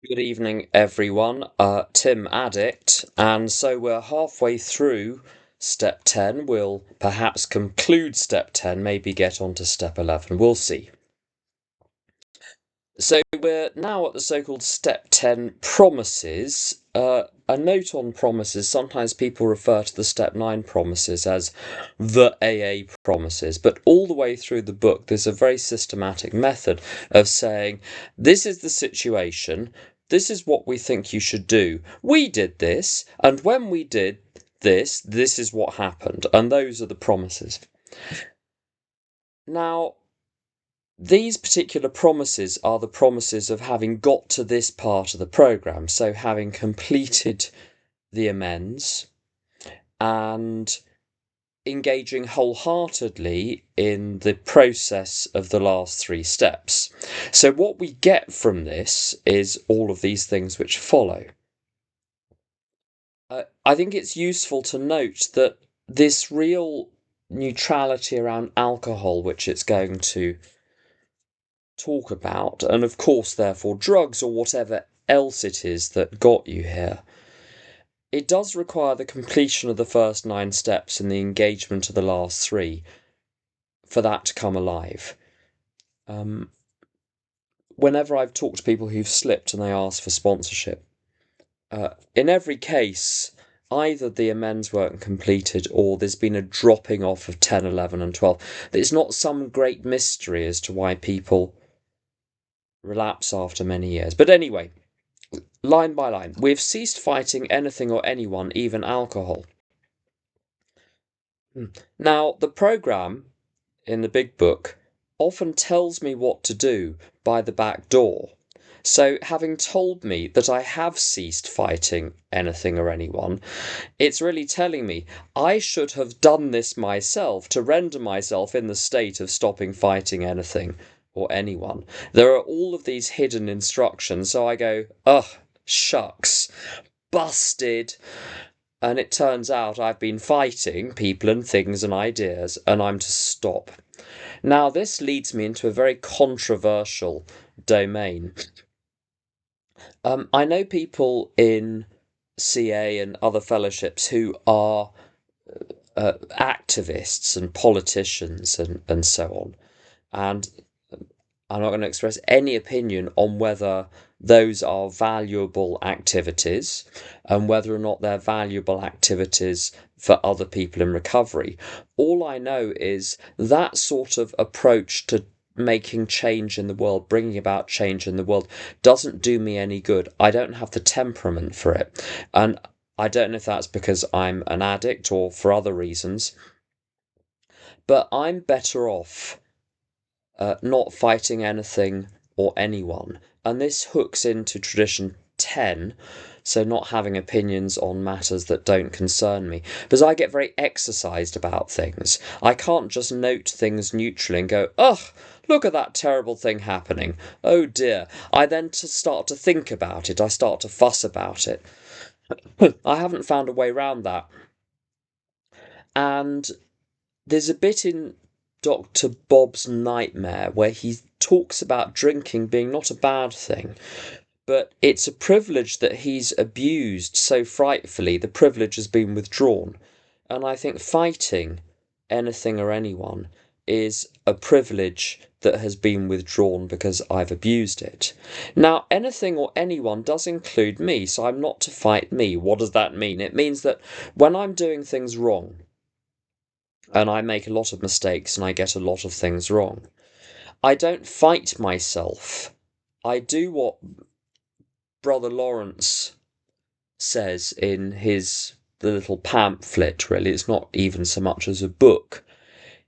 Good evening, everyone. Tim Addict, and so we're halfway through step 10. We'll perhaps conclude step 10, maybe get on to step 11. We'll see. So we're now at the so-called step 10 promises. A note on promises, sometimes people refer to the step 9 promises as the AA promises, but all the way through the book there's a very systematic method of saying, this is the situation, this is what we think you should do. We did this, and when we did this, this is what happened, and those are the promises. Now, these particular promises are the promises of having got to this part of the programme, so having completed the amends and engaging wholeheartedly in the process of the last 3 steps. So what we get from this is all of these things which follow. I think it's useful to note that this real neutrality around alcohol, which it's going to talk about, and of course therefore drugs or whatever else it is that got you here, it does require the completion of the first 9 steps and the engagement of the last 3 for that to come alive. Whenever I've talked to people who've slipped and they ask for sponsorship, in every case either the amends weren't completed or there's been a dropping off of 10, 11 and 12. It's not some great mystery as to why people relapse after many years. But anyway, line by line, we've ceased fighting anything or anyone, even alcohol. Now, the programme in the big book often tells me what to do by the back door. So, having told me that I have ceased fighting anything or anyone, it's really telling me I should have done this myself to render myself in the state of stopping fighting anything or anyone. There are all of these hidden instructions, so I go, ugh, shucks, busted. And it turns out I've been fighting people and things and ideas, and I'm to stop. Now, this leads me into a very controversial domain. I know people in CA and other fellowships who are activists and politicians and so on. And I'm not going to express any opinion on whether those are valuable activities and whether or not they're valuable activities for other people in recovery. All I know is that sort of approach to making change in the world, bringing about change in the world, doesn't do me any good. I don't have the temperament for it. And I don't know if that's because I'm an addict or for other reasons, but I'm better off not fighting anything or anyone. And this hooks into tradition 10, so not having opinions on matters that don't concern me. Because I get very exercised about things. I can't just note things neutrally and go, ugh, look at that terrible thing happening. Oh dear. I then start to think about it. I start to fuss about it. I haven't found a way around that. And there's a bit in Dr. Bob's Nightmare where he talks about drinking being not a bad thing, but it's a privilege that he's abused so frightfully, the privilege has been withdrawn. And I think fighting anything or anyone is a privilege that has been withdrawn because I've abused it. Now, anything or anyone does include me, so I'm not to fight me. What does that mean? It means that when I'm doing things wrong, and I make a lot of mistakes and I get a lot of things wrong, I don't fight myself. I do what Brother Lawrence says in the little pamphlet, really. It's not even so much as a book.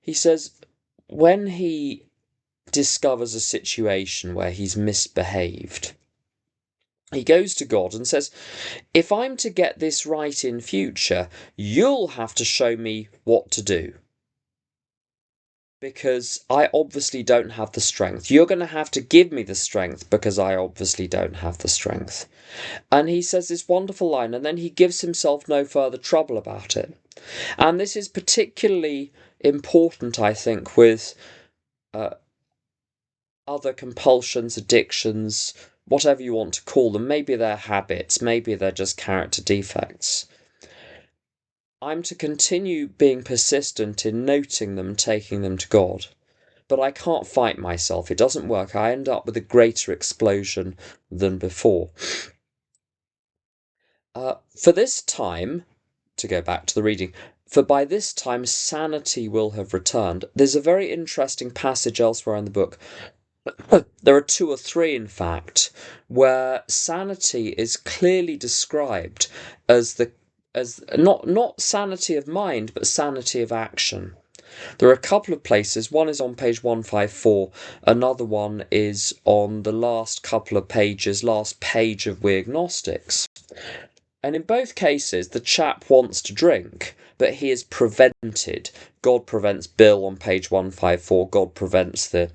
He says when he discovers a situation where he's misbehaved, he goes to God and says, if I'm to get this right in future, you'll have to show me what to do. Because I obviously don't have the strength. You're going to have to give me the strength because I obviously don't have the strength. And he says this wonderful line, and then he gives himself no further trouble about it. And this is particularly important, I think, with other compulsions, addictions, whatever you want to call them. Maybe they're habits, maybe they're just character defects. I'm to continue being persistent in noting them, taking them to God. But I can't fight myself. It doesn't work. I end up with a greater explosion than before. For this time, to go back to the reading, for by this time sanity will have returned. There's a very interesting passage elsewhere in the book. There are 2 or 3, in fact, where sanity is clearly described as not sanity of mind, but sanity of action. There are a couple of places. One is on page 154. Another one is on the last couple of pages, last page of We Agnostics. And in both cases, the chap wants to drink, but he is prevented. God prevents Bill on page 154. God prevents the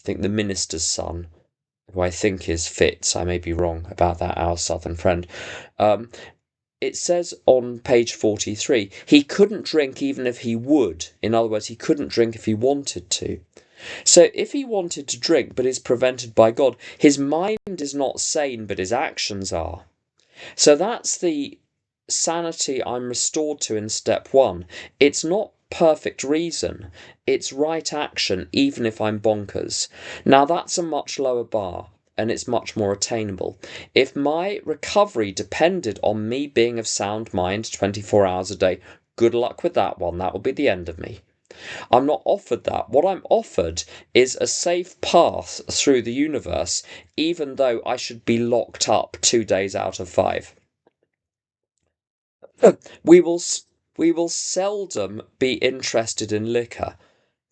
minister's son, who I think is Fitz. I may be wrong about that, our southern friend. It says on page 43, he couldn't drink even if he would. In other words, he couldn't drink if he wanted to. So if he wanted to drink but is prevented by God, his mind is not sane, but his actions are. So that's the sanity I'm restored to in step 1. It's not perfect reason, it's right action, even if I'm bonkers. Now that's a much lower bar, and it's much more attainable. If my recovery depended on me being of sound mind 24 hours a day, good luck with that one. That will be the end of me. I'm not offered that. What I'm offered is a safe path through the universe, even though I should be locked up 2 days out of 5. We will seldom be interested in liquor.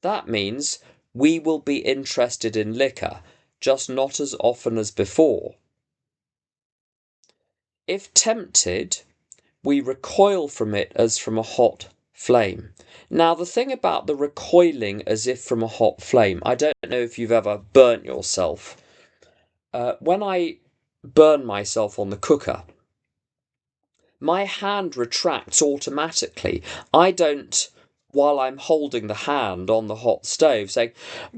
That means we will be interested in liquor, just not as often as before. If tempted, we recoil from it as from a hot flame. Now, the thing about the recoiling as if from a hot flame, I don't know if you've ever burnt yourself. When I burn myself on the cooker, my hand retracts automatically. I don't, while I'm holding the hand on the hot stove, say,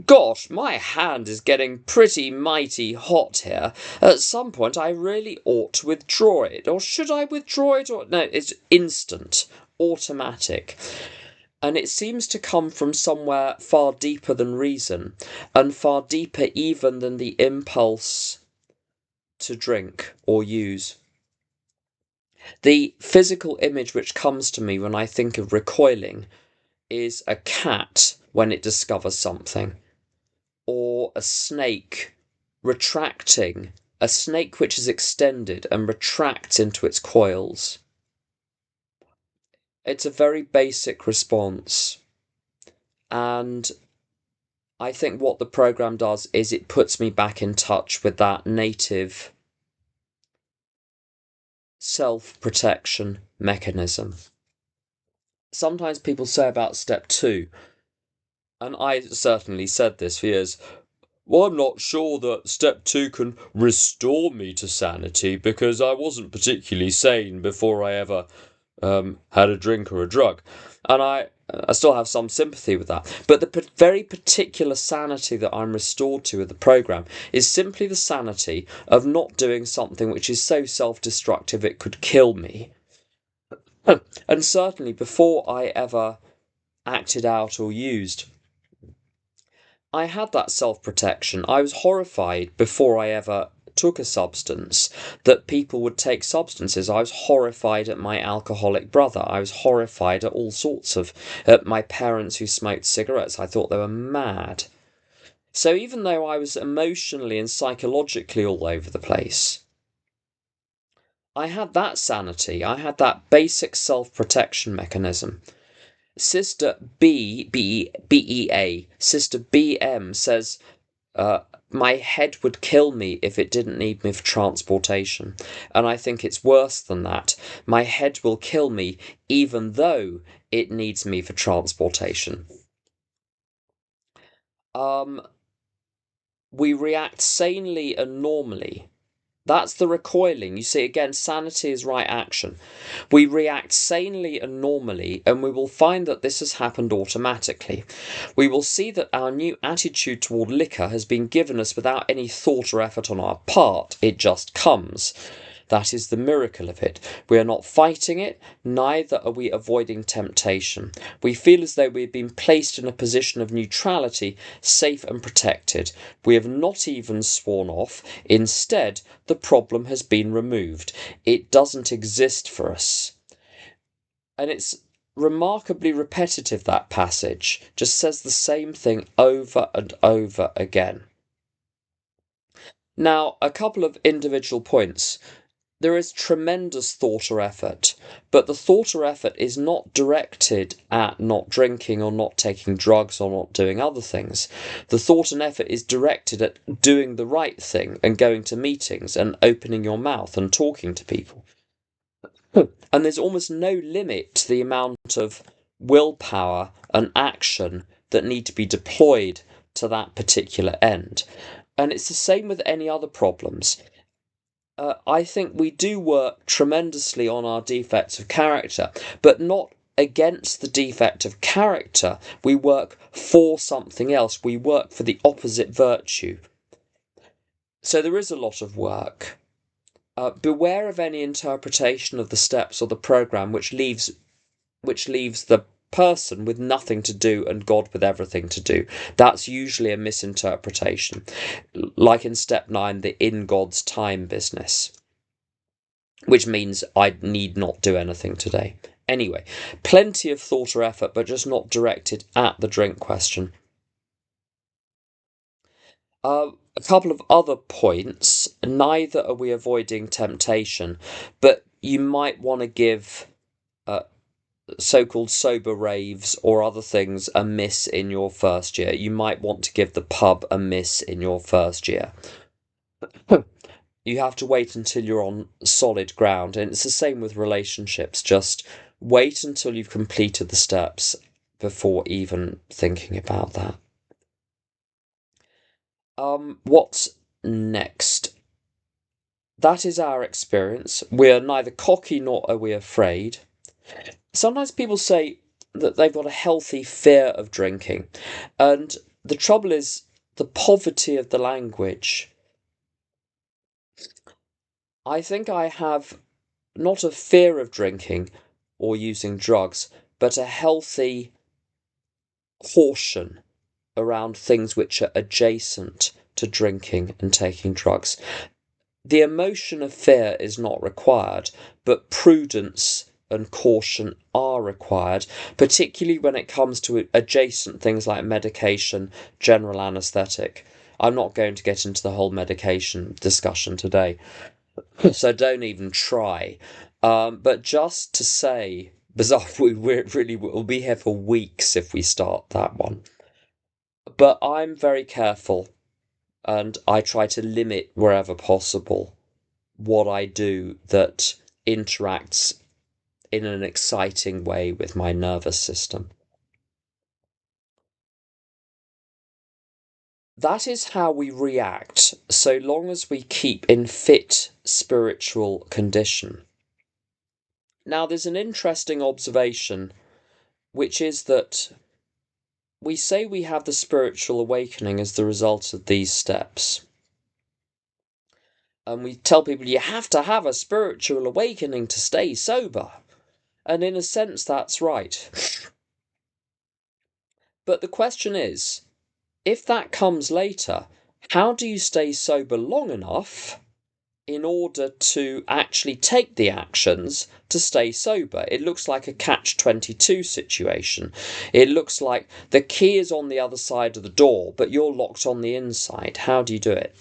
gosh, my hand is getting pretty mighty hot here. At some point I really ought to withdraw it. Or should I withdraw it? No, it's instant, automatic. And it seems to come from somewhere far deeper than reason, and far deeper even than the impulse to drink or use. The physical image which comes to me when I think of recoiling is a cat when it discovers something, or a snake retracting, a snake which is extended and retracts into its coils. It's a very basic response, and I think what the program does is it puts me back in touch with that native self-protection mechanism. Sometimes people say about step 2, and I certainly said this for years, well, I'm not sure that step 2 can restore me to sanity because I wasn't particularly sane before I ever had a drink or a drug. And I still have some sympathy with that. But the very particular sanity that I'm restored to with the program is simply the sanity of not doing something which is so self-destructive it could kill me. And certainly before I ever acted out or used, I had that self-protection. I was horrified before I ever took a substance that people would take substances. I was horrified at my alcoholic brother. I was horrified at all sorts of my parents who smoked cigarettes. I thought they were mad. So even though I was emotionally and psychologically all over the place, I had that sanity. I had that basic self-protection mechanism. Sister BEA, Sister BM says, my head would kill me if it didn't need me for transportation. And I think it's worse than that. My head will kill me even though it needs me for transportation. We react sanely and normally That's the recoiling. You see, again, sanity is right action. We react sanely and normally, and we will find that this has happened automatically. We will see that our new attitude toward liquor has been given us without any thought or effort on our part. It just comes. That is the miracle of it. We are not fighting it, neither are we avoiding temptation. We feel as though we have been placed in a position of neutrality, safe and protected. We have not even sworn off. Instead, the problem has been removed. It doesn't exist for us. And it's remarkably repetitive, that passage. Just says the same thing over and over again. Now, a couple of individual points. There is tremendous thought or effort, but the thought or effort is not directed at not drinking or not taking drugs or not doing other things. The thought and effort is directed at doing the right thing and going to meetings and opening your mouth and talking to people. And there's almost no limit to the amount of willpower and action that need to be deployed to that particular end. And it's the same with any other problems. I think we do work tremendously on our defects of character, but not against the defect of character. We work for something else. We work for the opposite virtue. So there is a lot of work. Beware of any interpretation of the steps or the program which leaves the person with nothing to do and God with everything to do. That's usually a misinterpretation, like in step 9, the in God's time business, which means I need not do anything today. Anyway, plenty of thought or effort, but just not directed at the drink question. A couple of other points. Neither are we avoiding temptation, but you might want to give so-called sober raves or other things a miss in your first year. You might want to give the pub a miss in your first year. You have to wait until you're on solid ground, and it's the same with relationships. Just wait until you've completed the steps before even thinking about that. What's next? That is our experience. We are neither cocky nor are we afraid. Sometimes people say that they've got a healthy fear of drinking, and the trouble is the poverty of the language. I think I have not a fear of drinking or using drugs, but a healthy caution around things which are adjacent to drinking and taking drugs. The emotion of fear is not required, but prudence and caution are required, particularly when it comes to adjacent things like medication, general anaesthetic. I'm not going to get into the whole medication discussion today, so don't even try. But just to say, bizarre, we'll be here for weeks if we start that one. But I'm very careful, and I try to limit wherever possible what I do that interacts in an exciting way with my nervous system. That is how we react, so long as we keep in fit spiritual condition. Now, there's an interesting observation, which is that we say we have the spiritual awakening as the result of these steps. And we tell people you have to have a spiritual awakening to stay sober. And in a sense, that's right. But the question is, if that comes later, how do you stay sober long enough in order to actually take the actions to stay sober? It looks like a catch-22 situation. It looks like the key is on the other side of the door, but you're locked on the inside. How do you do it?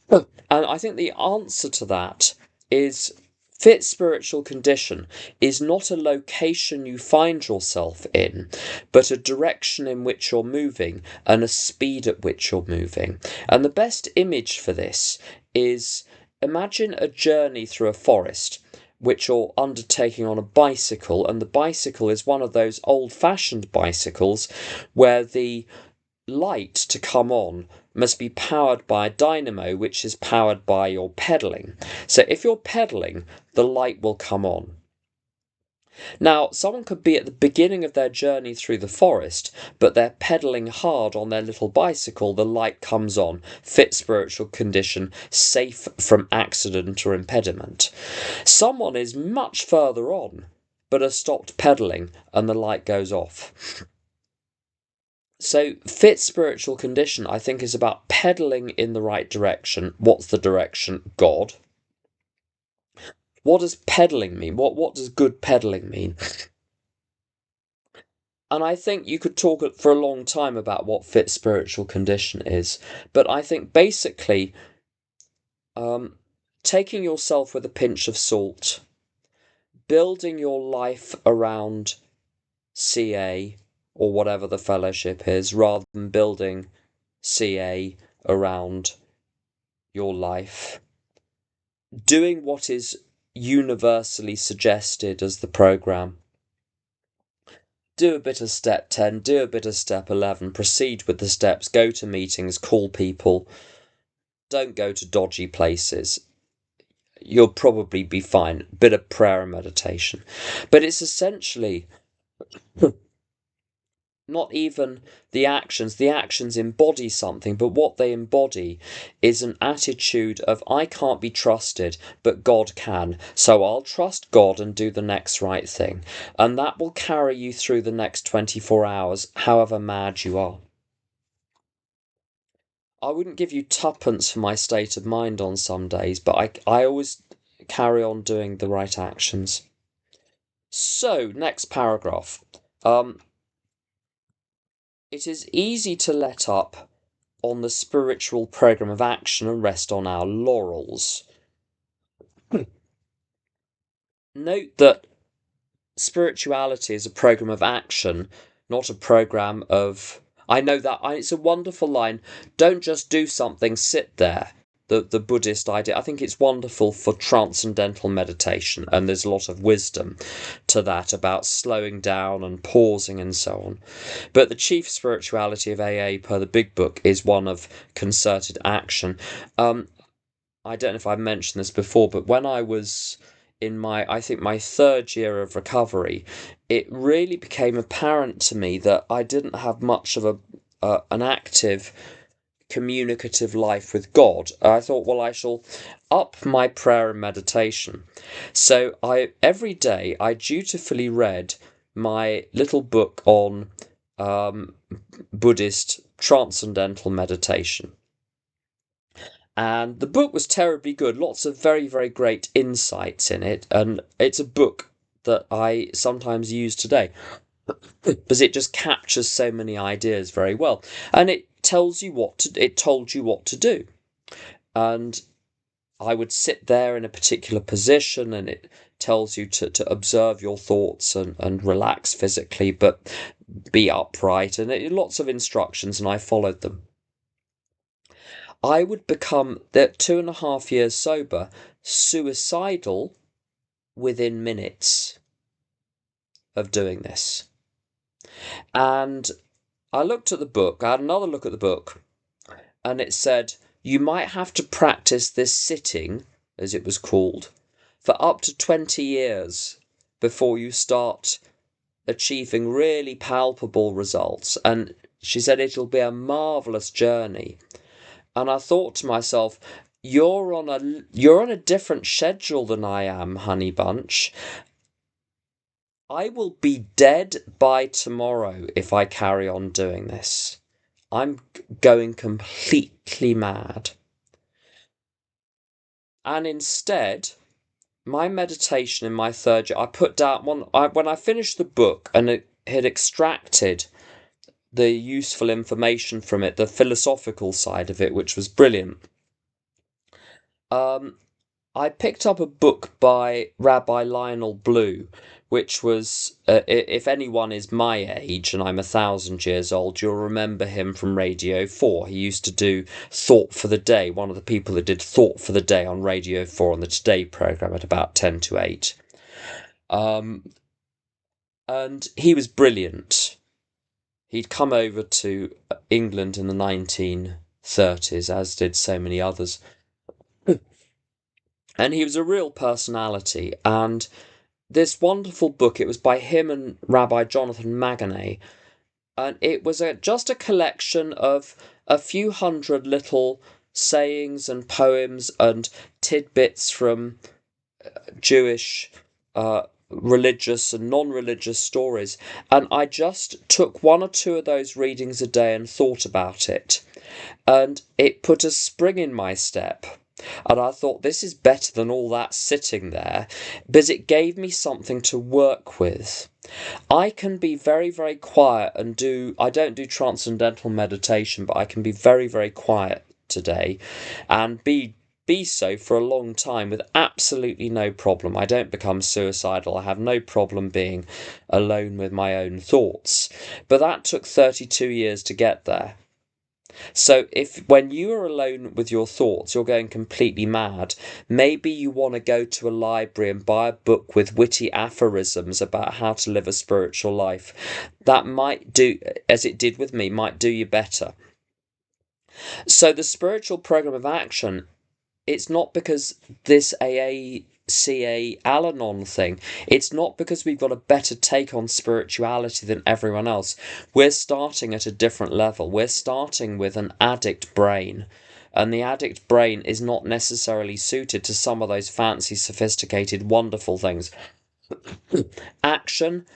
And I think the answer to that is fit spiritual condition is not a location you find yourself in, but a direction in which you're moving and a speed at which you're moving. And the best image for this is, imagine a journey through a forest which you're undertaking on a bicycle, and the bicycle is one of those old-fashioned bicycles where the light to come on must be powered by a dynamo, which is powered by your pedalling. So if you're pedalling, the light will come on. Now, someone could be at the beginning of their journey through the forest, but they're pedalling hard on their little bicycle, the light comes on, fit spiritual condition, safe from accident or impediment. Someone is much further on, but has stopped pedalling and the light goes off. So, fit spiritual condition, I think, is about pedalling in the right direction. What's the direction? God. What does pedalling mean? What does good pedalling mean? And I think you could talk for a long time about what fit spiritual condition is. But I think basically, taking yourself with a pinch of salt, building your life around CA or whatever the fellowship is, rather than building CA around your life, doing what is universally suggested as the programme. Do a bit of step 10, do a bit of step 11, proceed with the steps, go to meetings, call people, don't go to dodgy places. You'll probably be fine. Bit of prayer and meditation. But it's essentially not even the actions. The actions embody something, but what they embody is an attitude of, I can't be trusted, but God can. So I'll trust God and do the next right thing. And that will carry you through the next 24 hours, however mad you are. I wouldn't give you tuppence for my state of mind on some days, but I always carry on doing the right actions. So, next paragraph. It is easy to let up on the spiritual program of action and rest on our laurels. Note that spirituality is a program of action, not a program of... I know that it's a wonderful line. Don't just do something, sit there. The Buddhist idea. I think it's wonderful for transcendental meditation, and there's a lot of wisdom to that about slowing down and pausing and so on. But the chief spirituality of AA, per the Big Book, is one of concerted action. I don't know if I've mentioned this before, but when I was in my third year of recovery, it really became apparent to me that I didn't have much of an active communicative life with God. I thought, well, I shall up my prayer and meditation. So every day I dutifully read my little book on Buddhist transcendental meditation. And the book was terribly good, lots of very, very great insights in it, and it's a book that I sometimes use today because it just captures so many ideas very well, and it told you what to do. And I would sit there in a particular position, and it tells you to observe your thoughts and relax physically, but be upright, and lots of instructions, and I followed them. I would become, 2.5 years sober, suicidal within minutes of doing this. And I looked at the book, I had another look at the book, and it said, you might have to practice this sitting, as it was called, for up to 20 years before you start achieving really palpable results. And she said it'll be a marvellous journey. And I thought to myself, you're on a different schedule than I am, honey bunch. I will be dead by tomorrow if I carry on doing this. I'm going completely mad. And instead, my meditation in my third year, I put down when I finished the book and it had extracted the useful information from it, the philosophical side of it, which was brilliant. I picked up a book by Rabbi Lionel Blue, which was, if anyone is my age, and I'm 1,000 years old, you'll remember him from Radio 4. He used to do Thought for the Day, one of the people that did Thought for the Day on Radio 4 on the Today programme at about 10 to 8. And he was brilliant. He'd come over to England in the 1930s, as did so many others. And he was a real personality. And this wonderful book, it was by him and Rabbi Jonathan Maganay. And it was just a collection of a few hundred little sayings and poems and tidbits from Jewish religious and non-religious stories, and I just took one or two of those readings a day and thought about it, and it put a spring in my step. And I thought, this is better than all that sitting there, because it gave me something to work with. I can be very, very quiet and I don't do transcendental meditation, but I can be very, very quiet today and be so for a long time with absolutely no problem. I don't become suicidal. I have no problem being alone with my own thoughts. But that took 32 years to get there. So when you are alone with your thoughts, you're going completely mad. Maybe you want to go to a library and buy a book with witty aphorisms about how to live a spiritual life. That might do, as it did with me, might do you better. So the spiritual program of action, it's not because this AACA Al-Anon thing, it's not because we've got a better take on spirituality than everyone else. We're starting at a different level. We're starting with an addict brain. And the addict brain is not necessarily suited to some of those fancy, sophisticated, wonderful things. Action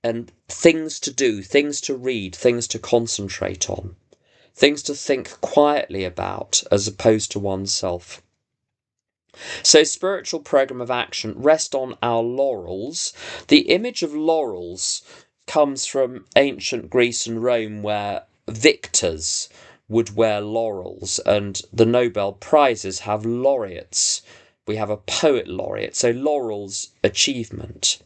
and things to do, things to read, things to concentrate on, things to think quietly about as opposed to oneself. So spiritual program of action, rest on our laurels. The image of laurels comes from ancient Greece and Rome, where victors would wear laurels, and the Nobel Prizes have laureates. We have a poet laureate, so laurels, achievement.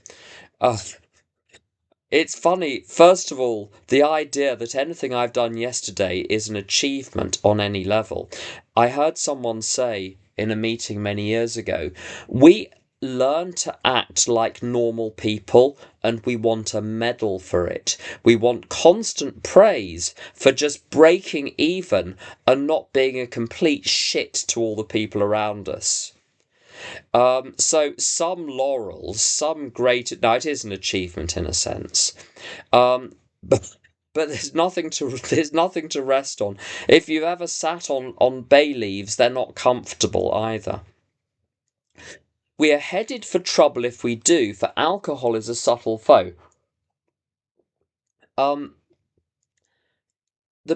It's funny, first of all, the idea that anything I've done yesterday is an achievement on any level. I heard someone say in a meeting many years ago, we learn to act like normal people and we want a medal for it. We want constant praise for just breaking even and not being a complete shit to all the people around us. So some laurels, some great. Now it is an achievement in a sense, but there's nothing to rest on. If you've ever sat on bay leaves, they're not comfortable either. We are headed for trouble if we do, for alcohol is a subtle foe. The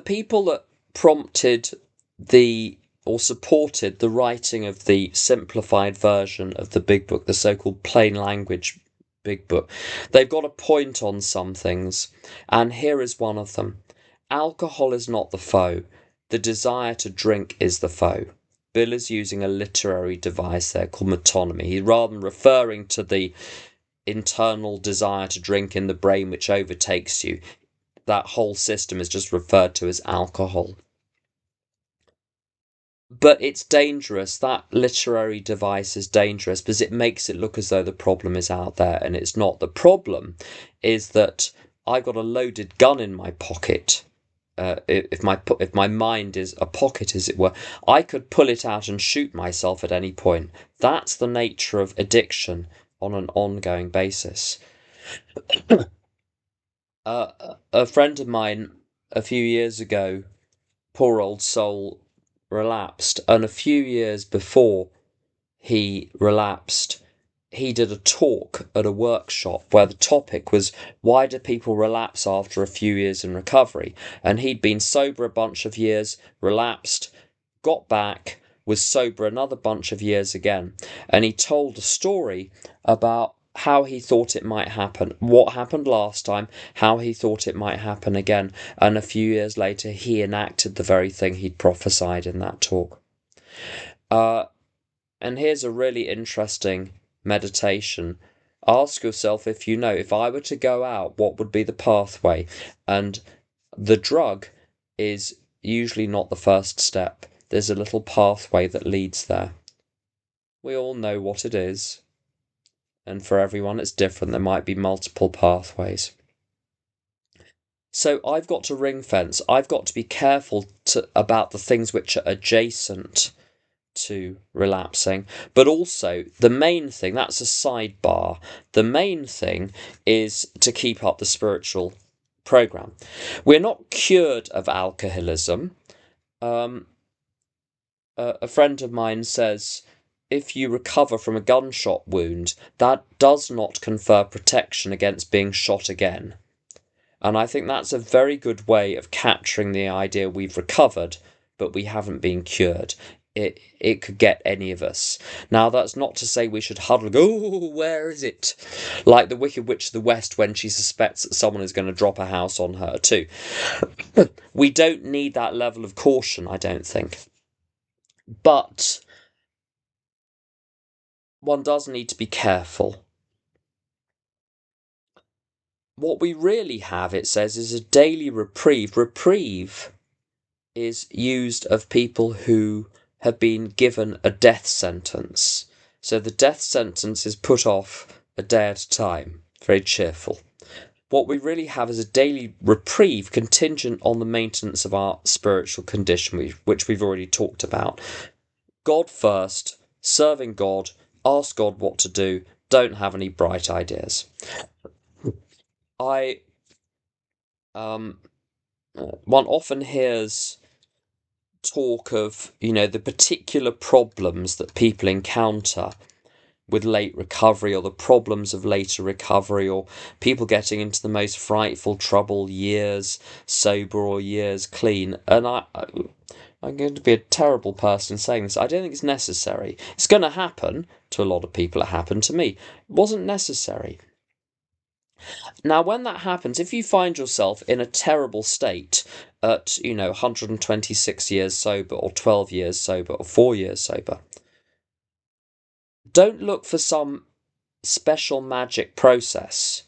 people that prompted or supported the writing of the simplified version of the Big Book, the so-called plain language Big Book, they've got a point on some things, and here is one of them. Alcohol is not the foe. The desire to drink is the foe. Bill is using a literary device there called metonymy. He's rather than referring to the internal desire to drink in the brain which overtakes you. That whole system is just referred to as alcohol. But it's dangerous. That literary device is dangerous because it makes it look as though the problem is out there, and it's not. The problem is that I've got a loaded gun in my pocket. If my mind is a pocket, as it were, I could pull it out and shoot myself at any point. That's the nature of addiction on an ongoing basis. A friend of mine a few years ago, poor old soul, relapsed, and a few years before he relapsed, he did a talk at a workshop where the topic was, why do people relapse after a few years in recovery? And he'd been sober a bunch of years, relapsed, got back, was sober another bunch of years again, and he told a story about how he thought it might happen, what happened last time, how he thought it might happen again, and a few years later he enacted the very thing he'd prophesied in that talk. And here's a really interesting meditation. Ask yourself, if I were to go out, what would be the pathway? And the drug is usually not the first step. There's a little pathway that leads there. We all know what it is. And for everyone it's different. There might be multiple pathways. So I've got to ring fence. I've got to be careful about the things which are adjacent to relapsing. But also, the main thing, that's a sidebar. The main thing is to keep up the spiritual program. We're not cured of alcoholism. A friend of mine says, if you recover from a gunshot wound, that does not confer protection against being shot again. And I think that's a very good way of capturing the idea we've recovered, but we haven't been cured. It could get any of us. Now, that's not to say we should huddle and go, oh, where is it? Like the Wicked Witch of the West when she suspects that someone is going to drop a house on her too. We don't need that level of caution, I don't think. But one does need to be careful. What we really have, it says, is a daily reprieve. Reprieve is used of people who have been given a death sentence. So the death sentence is put off a day at a time. Very cheerful. What we really have is a daily reprieve contingent on the maintenance of our spiritual condition, which we've already talked about. God first, serving God, ask God what to do, don't have any bright ideas. One often hears talk of, the particular problems that people encounter with late recovery, or the problems of later recovery, or people getting into the most frightful trouble, years sober or years clean. And I'm going to be a terrible person saying this. I don't think it's necessary. It's going to happen to a lot of people. It happened to me. It wasn't necessary. Now, when that happens, if you find yourself in a terrible state at, 126 years sober, or 12 years sober, or 4 years sober, don't look for some special magic process.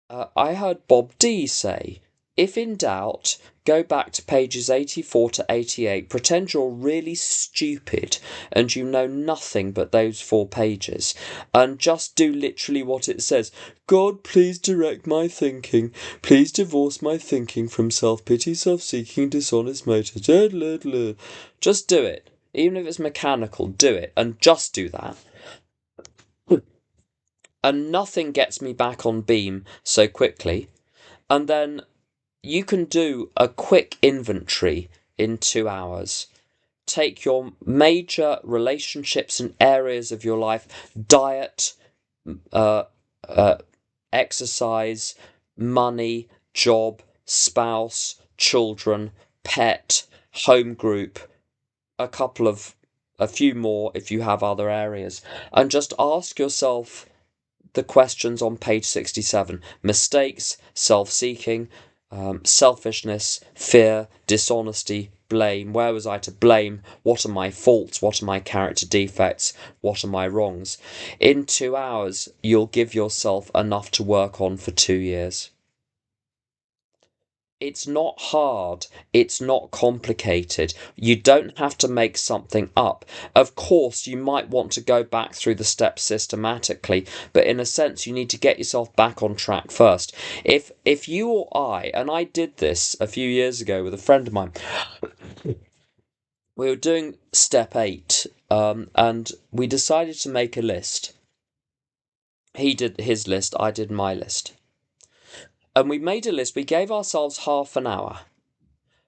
I heard Bob D say, if in doubt, go back to pages 84 to 88, pretend you're really stupid and you know nothing but those 4 pages, and just do literally what it says. God, please direct my thinking. Please divorce my thinking from self-pity, self-seeking, dishonest motives. Just do it. Even if it's mechanical, do it, and just do that. And nothing gets me back on beam so quickly. And then you can do a quick inventory in 2 hours. Take your major relationships and areas of your life, diet, exercise, money, job, spouse, children, pet, home group, a few more if you have other areas, and just ask yourself the questions on page 67. Mistakes, self-seeking, selfishness, fear, dishonesty, blame. Where was I to blame? What are my faults? What are my character defects? What are my wrongs? In 2 hours, you'll give yourself enough to work on for 2 years. It's not hard. It's not complicated. You don't have to make something up. Of course, you might want to go back through the steps systematically, but in a sense, you need to get yourself back on track first. If you or I, and I did this a few years ago with a friend of mine, we were doing step 8, and we decided to make a list. He did his list, I did my list. And we made a list. We gave ourselves half an hour.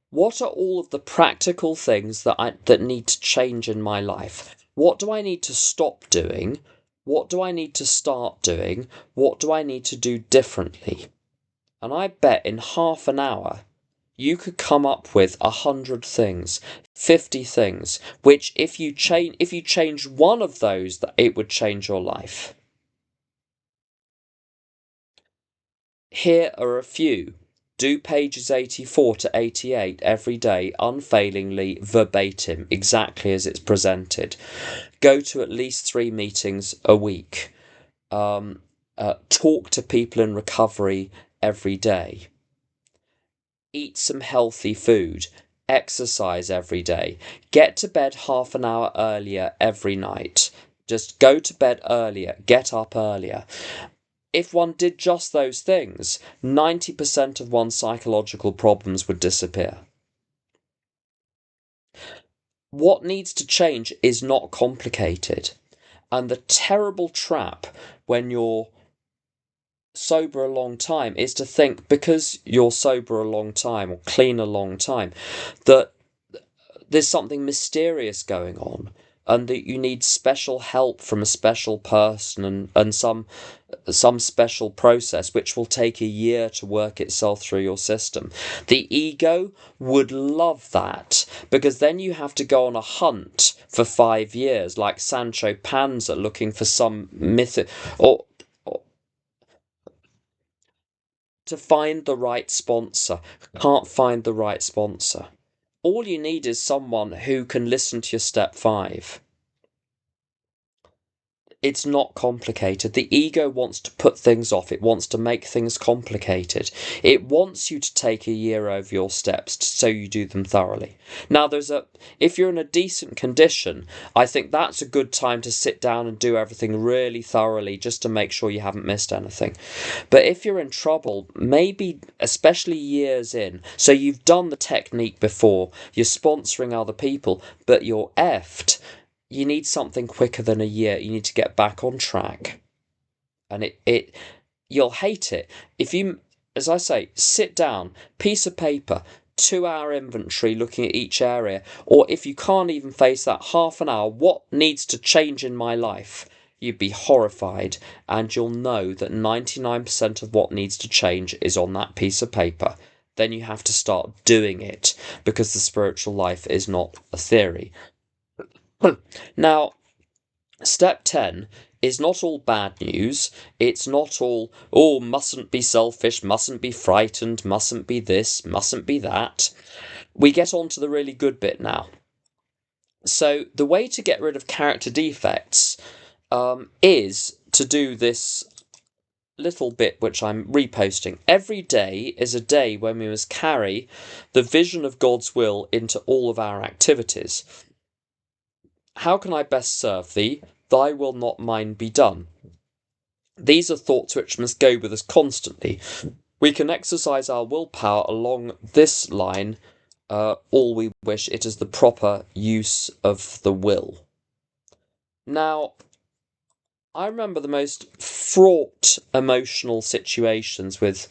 What are all of the practical things that need to change in my life? What do I need to stop doing? What do I need to start doing? What do I need to do differently? And I bet in half an hour, you could come up with 100 things, 50 things, which if you change one of those, that it would change your life. Here are a few. Do pages 84 to 88 every day, unfailingly, verbatim, exactly as it's presented. Go to at least 3 meetings a week. Talk to people in recovery every day. Eat some healthy food. Exercise every day. Get to bed half an hour earlier every night. Just go to bed earlier. Get up earlier. if one did just those things, 90% of one's psychological problems would disappear. What needs to change is not complicated. And the terrible trap when you're sober a long time is to think, because you're sober a long time or clean a long time, that there's something mysterious going on and that you need special help from a special person and some special process which will take a year to work itself through your system. The ego would love that, because then you have to go on a hunt for 5 years like Sancho Panza looking for some myth or to find the right sponsor. Can't find the right sponsor. All you need is someone who can listen to your step 5. It's not complicated. The ego wants to put things off. It wants to make things complicated. It wants you to take a year over your steps so you do them thoroughly. Now, if you're in a decent condition, I think that's a good time to sit down and do everything really thoroughly just to make sure you haven't missed anything. But if you're in trouble, maybe especially years in, so you've done the technique before, you're sponsoring other people, but you're effed. You need something quicker than a year. You need to get back on track. And you'll hate it. If you, as I say, sit down, piece of paper, 2-hour inventory looking at each area, or if you can't even face that, half an hour, what needs to change in my life? You'd be horrified, and you'll know that 99% of what needs to change is on that piece of paper. Then you have to start doing it, because the spiritual life is not a theory. Now, step 10 is not all bad news. It's not all, mustn't be selfish, mustn't be frightened, mustn't be this, mustn't be that. We get on to the really good bit now. So the way to get rid of character defects is to do this little bit which I'm reposting. Every day is a day when we must carry the vision of God's will into all of our activities. How can I best serve thee? Thy will, not mine, be done. These are thoughts which must go with us constantly. We can exercise our willpower along this line all we wish. It is the proper use of the will. Now, I remember the most fraught emotional situations with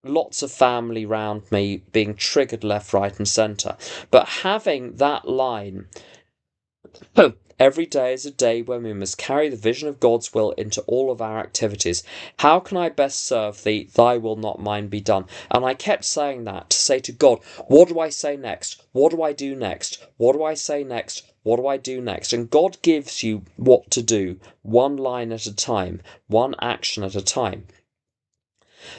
lots of family round me being triggered left, right and centre. But having that line... Every day is a day when we must carry the vision of God's will into all of our activities. How can I best serve thee? Thy will, not mine, be done. And I kept saying that to say to God, what do I say next? What do I do next? What do I say next? What do I do next? And God gives you what to do, one line at a time, one action at a time.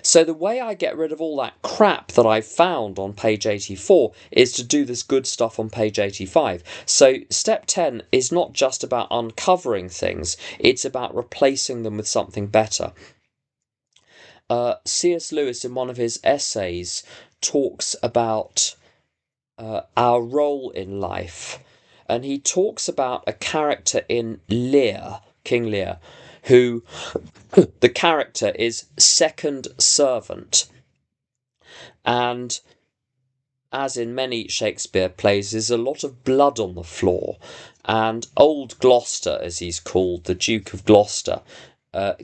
So the way I get rid of all that crap that I found on page 84 is to do this good stuff on page 85. So step 10 is not just about uncovering things, it's about replacing them with something better. C.S. Lewis, in one of his essays, talks about our role in life. And he talks about a character in Lear, King Lear, who the character is second servant. And as in many Shakespeare plays, there's a lot of blood on the floor. And old Gloucester, as he's called, the Duke of Gloucester,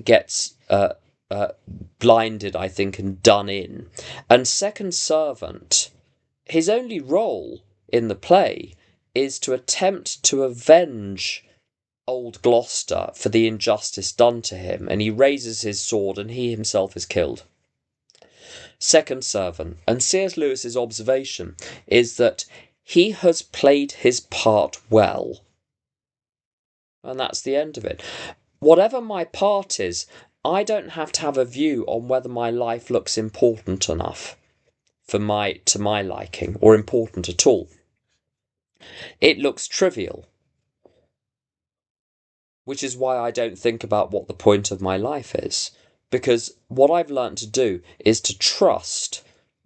gets blinded, I think, and done in. And second servant, his only role in the play is to attempt to avenge old Gloucester for the injustice done to him, and he raises his sword and he himself is killed. Second servant. And C.S. Lewis's observation is that he has played his part well. And that's the end of it. Whatever my part is, I don't have to have a view on whether my life looks important enough to my liking, or important at all. It looks trivial, which is why I don't think about what the point of my life is. Because what I've learned to do is to trust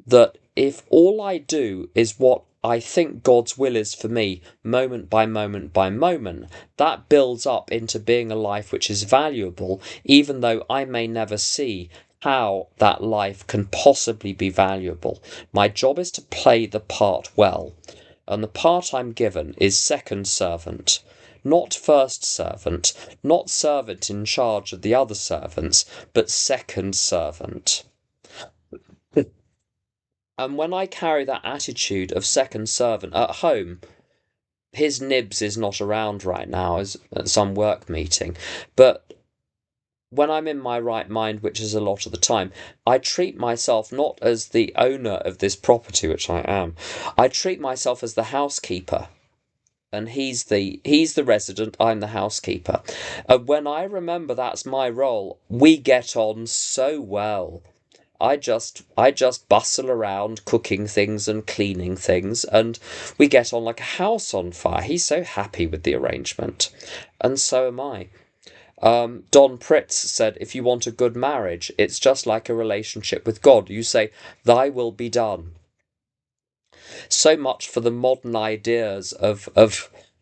that if all I do is what I think God's will is for me, moment by moment by moment, that builds up into being a life which is valuable, even though I may never see how that life can possibly be valuable. My job is to play the part well, and the part I'm given is second servant. Not first servant, not servant in charge of the other servants, but second servant. And when I carry that attitude of second servant at home, his Nibs is not around right now as at some work meeting, but when I'm in my right mind, which is a lot of the time, I treat myself not as the owner of this property, which I am. I treat myself as the housekeeper. And he's the resident, I'm the housekeeper. And when I remember that's my role, we get on so well. I just bustle around cooking things and cleaning things, and we get on like a house on fire. He's so happy with the arrangement, and so am I. Don Pritz said, if you want a good marriage, it's just like a relationship with God. You say, thy will be done. So much for the modern ideas of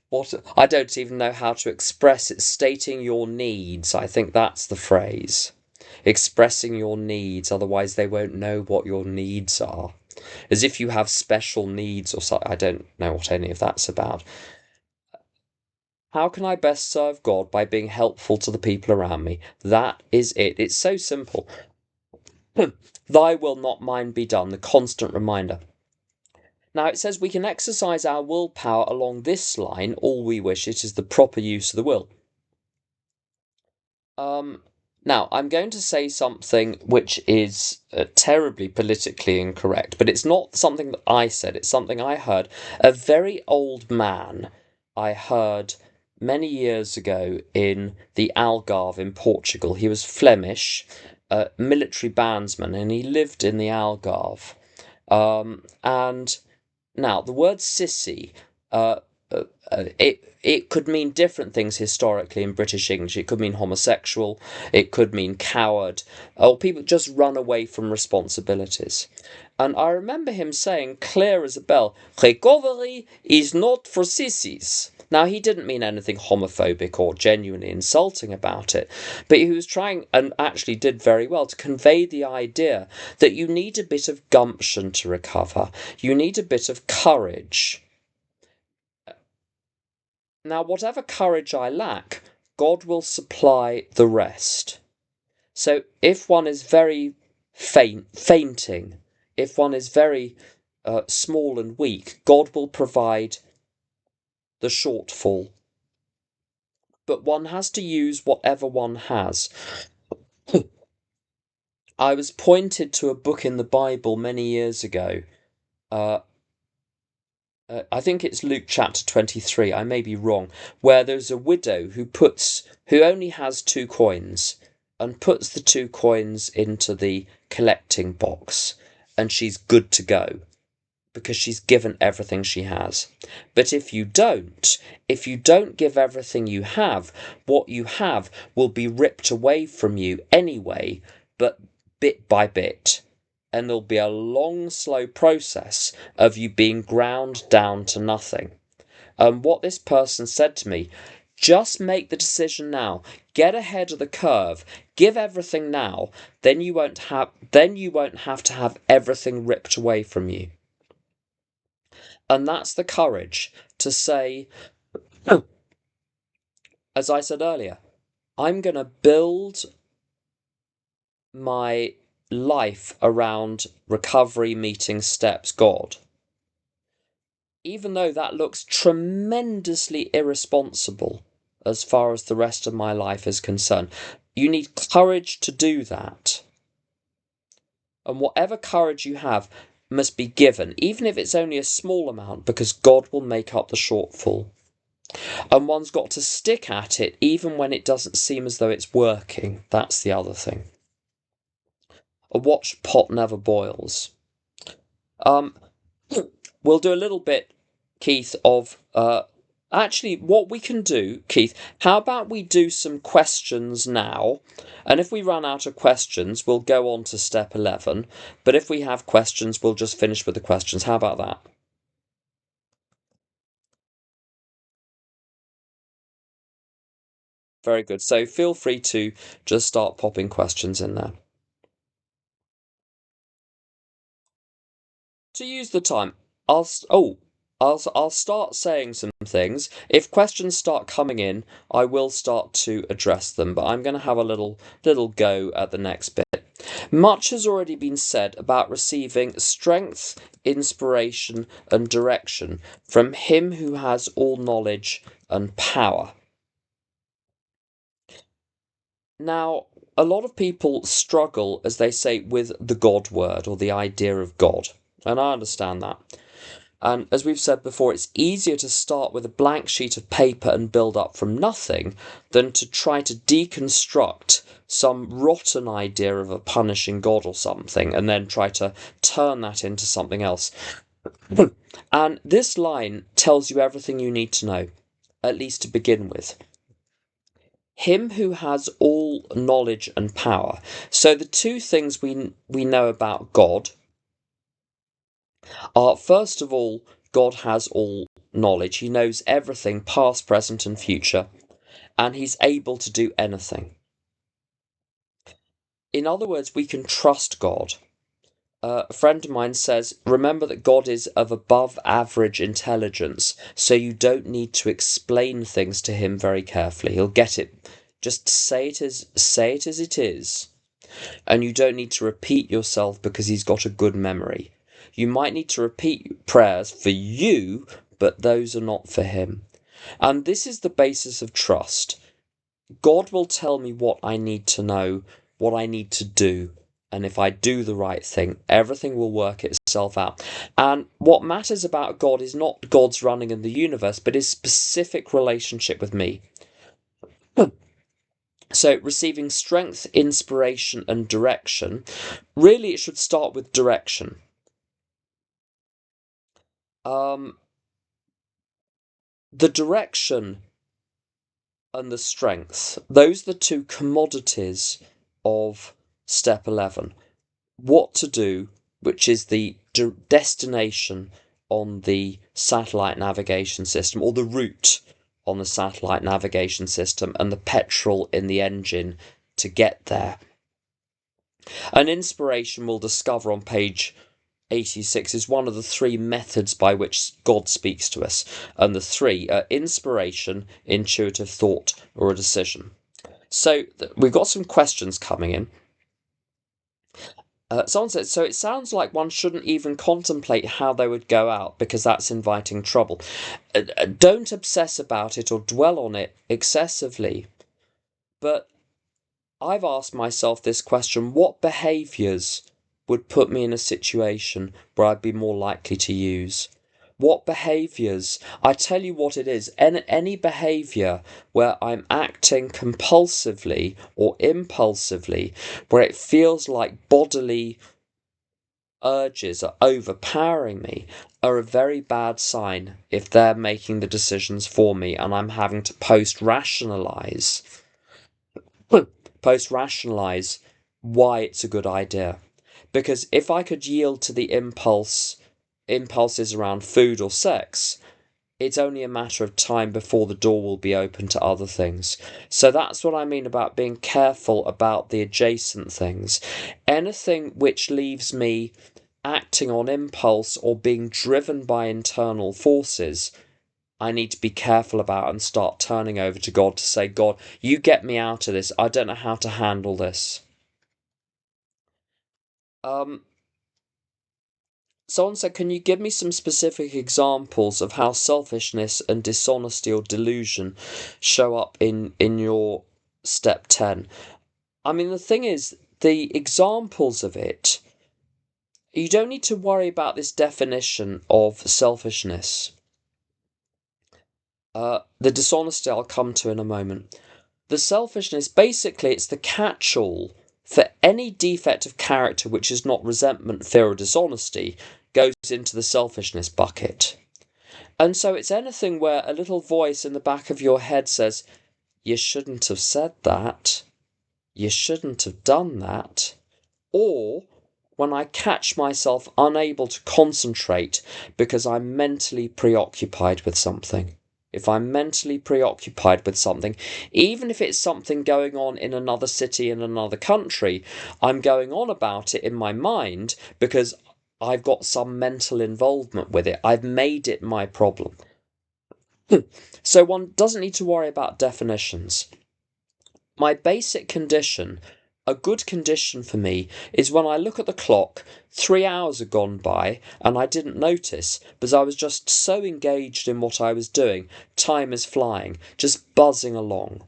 what I don't even know how to express it. Stating your needs, I think that's the phrase. Expressing your needs, otherwise they won't know what your needs are. As if you have special needs or something. I don't know what any of that's about. How can I best serve God? By being helpful to the people around me. That is it. It's so simple. Thy will, not mine, be done. The constant reminder. Now it says we can exercise our willpower along this line all we wish. It is the proper use of the will. Now, I'm going to say something which is terribly politically incorrect, but it's not something that I said, it's something I heard. A very old man I heard many years ago in the Algarve in Portugal. He was Flemish, military bandsman, and he lived in the Algarve. And now, the word sissy, it could mean different things historically in British English. It could mean homosexual, it could mean coward, or people just run away from responsibilities. And I remember him saying, clear as a bell, recovery is not for sissies. Now, he didn't mean anything homophobic or genuinely insulting about it, but he was trying, and actually did very well, to convey the idea that you need a bit of gumption to recover. You need a bit of courage. Now, whatever courage I lack, God will supply the rest. So if one is very fainting, if one is very small and weak, God will provide the shortfall. But one has to use whatever one has. I was pointed to a book in the Bible many years ago. I think it's Luke chapter 23, I may be wrong, where there's a widow who only has 2 coins and puts the 2 coins into the collecting box, and she's good to go because she's given everything she has. But if you don't give everything you have, what you have will be ripped away from you anyway, but bit by bit. And there'll be a long, slow process of you being ground down to nothing. And what this person said to me, just make the decision now. Get ahead of the curve. Give everything now. Then you won't have to have everything ripped away from you. And that's the courage to say, as I said earlier, I'm going to build my life around recovery meeting steps God. Even though that looks tremendously irresponsible as far as the rest of my life is concerned, you need courage to do that. And whatever courage you have must be given, even if it's only a small amount, because God will make up the shortfall. And one's got to stick at it even when it doesn't seem as though it's working. That's the other thing. A watched pot never boils. We'll do a little bit, Keith, of actually what we can do, Keith. How about we do some questions now? And if we run out of questions, we'll go on to step 11. But if we have questions, we'll just finish with the questions. How about that? Very good. So feel free to just start popping questions in there. To use the time, I'll start saying some things. If questions start coming in, I will start to address them, but I'm going to have a little go at the next bit. Much has already been said about receiving strength, inspiration, and direction from Him who has all knowledge and power. Now, a lot of people struggle, as they say, with the God word or the idea of God, and I understand that. And as we've said before, it's easier to start with a blank sheet of paper and build up from nothing than to try to deconstruct some rotten idea of a punishing God or something and then try to turn that into something else. And this line tells you everything you need to know, at least to begin with. Him who has all knowledge and power. So the two things we know about God are, first of all, God has all knowledge. He knows everything, past, present, and future, and He's able to do anything. In other words, we can trust God. A friend of mine says, remember that God is of above average intelligence, so you don't need to explain things to Him very carefully. He'll get it. Just say it as it is. And you don't need to repeat yourself because He's got a good memory. You might need to repeat prayers for you, but those are not for Him. And this is the basis of trust. God will tell me what I need to know, what I need to do. And if I do the right thing, everything will work itself out. And what matters about God is not God's running in the universe, but His specific relationship with me. So receiving strength, inspiration, and direction, really it should start with direction. The direction and the strength, those are the two commodities of step 11. What to do, which is the destination on the satellite navigation system, or the route on the satellite navigation system, and the petrol in the engine to get there. An inspiration we'll discover on page 86 is one of the three methods by which God speaks to us. And the three are inspiration, intuitive thought, or a decision. So we've got some questions coming in. Someone said, so it sounds like one shouldn't even contemplate how they would go out because that's inviting trouble. Don't obsess about it or dwell on it excessively. But I've asked myself this question: what behaviours would put me in a situation where I'd be more likely to use? What behaviours? I tell you what it is. Any behaviour where I'm acting compulsively or impulsively, where it feels like bodily urges are overpowering me, are a very bad sign if they're making the decisions for me and I'm having to post-rationalise why it's a good idea. Because if I could yield to the impulses around food or sex, it's only a matter of time before the door will be open to other things. So that's what I mean about being careful about the adjacent things. Anything which leaves me acting on impulse or being driven by internal forces, I need to be careful about and start turning over to God to say, God, you get me out of this. I don't know how to handle this. Someone said, can you give me some specific examples of how selfishness and dishonesty or delusion show up in your step 10? I mean, the thing is, the examples of it, you don't need to worry about this definition of selfishness. The dishonesty I'll come to in a moment. The selfishness, basically, it's the catch-all for any defect of character which is not resentment, fear, or dishonesty, goes into the selfishness bucket. And so it's anything where a little voice in the back of your head says, you shouldn't have said that, you shouldn't have done that, or when I catch myself unable to concentrate because I'm mentally preoccupied with something. if I'm mentally preoccupied with something, even if it's something going on in another city, in another country, I'm going on about it in my mind because I've got some mental involvement with it. I've made it my problem. So one doesn't need to worry about definitions. My basic condition, a good condition for me, is when I look at the clock, 3 hours have gone by and I didn't notice because I was just so engaged in what I was doing. Time is flying, just buzzing along.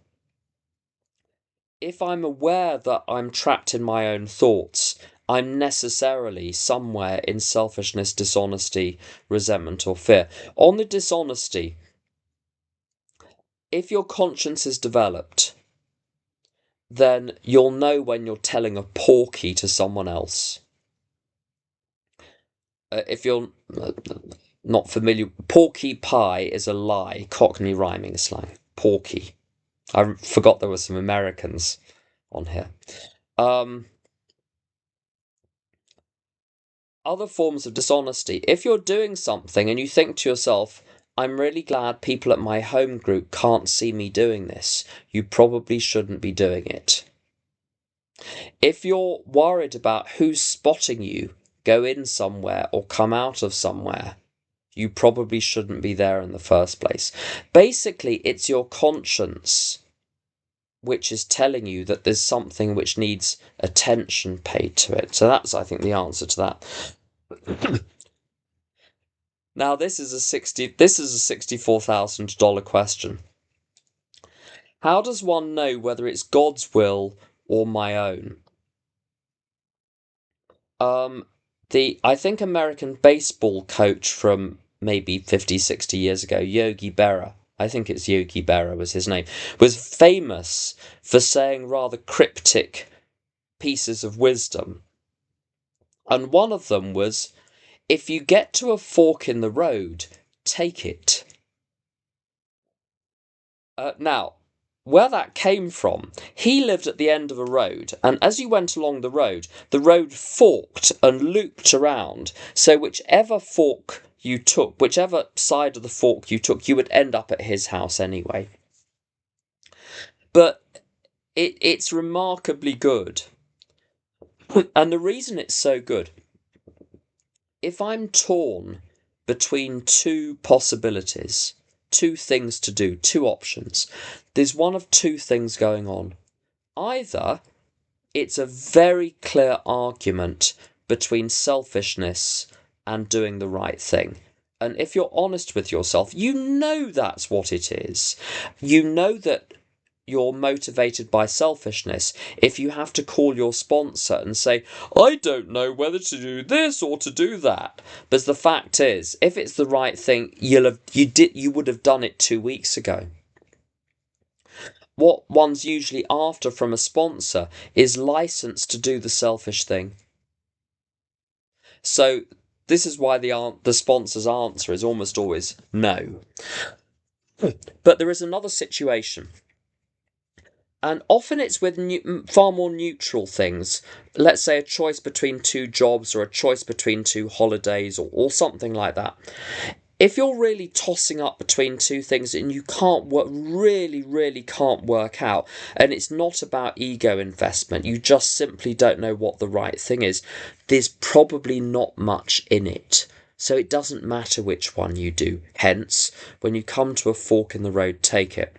If I'm aware that I'm trapped in my own thoughts, I'm necessarily somewhere in selfishness, dishonesty, resentment, or fear. On the dishonesty, if your conscience is developed, then you'll know when you're telling a porky to someone else. If you're not familiar, porky pie is a lie, Cockney rhyming slang. Porky. I forgot there were some Americans on here. Other forms of dishonesty. If you're doing something and you think to yourself, I'm really glad people at my home group can't see me doing this, you probably shouldn't be doing it. If you're worried about who's spotting you go in somewhere or come out of somewhere, you probably shouldn't be there in the first place. Basically, it's your conscience which is telling you that there's something which needs attention paid to it. So that's, I think, the answer to that. Now, this is a $64,000 question. How does one know whether it's God's will or my own? I think American baseball coach from maybe 50, 60 years ago, Yogi Berra, I think it's Yogi Berra was his name, was famous for saying rather cryptic pieces of wisdom. And one of them was, if you get to a fork in the road, take it. Now, where that came from, he lived at the end of a road, and as you went along the road forked and looped around, so whichever fork you took, whichever side of the fork you took, you would end up at his house anyway. But it's remarkably good. And the reason it's so good, if I'm torn between two possibilities, two things to do, two options, there's one of two things going on. Either it's a very clear argument between selfishness and doing the right thing. And if you're honest with yourself, you know that's what it is. You know that you're motivated by selfishness if you have to call your sponsor and say, I don't know whether to do this or to do that. But the fact is, if it's the right thing, you would have done it 2 weeks ago. What one's usually after from a sponsor is license to do the selfish thing. So this is why the sponsor's answer is almost always no. But there is another situation. And often it's with far more neutral things. Let's say a choice between two jobs or a choice between two holidays or something like that. If you're really tossing up between two things and you really can't work out, and it's not about ego investment, you just simply don't know what the right thing is, there's probably not much in it. So it doesn't matter which one you do. Hence, when you come to a fork in the road, take it.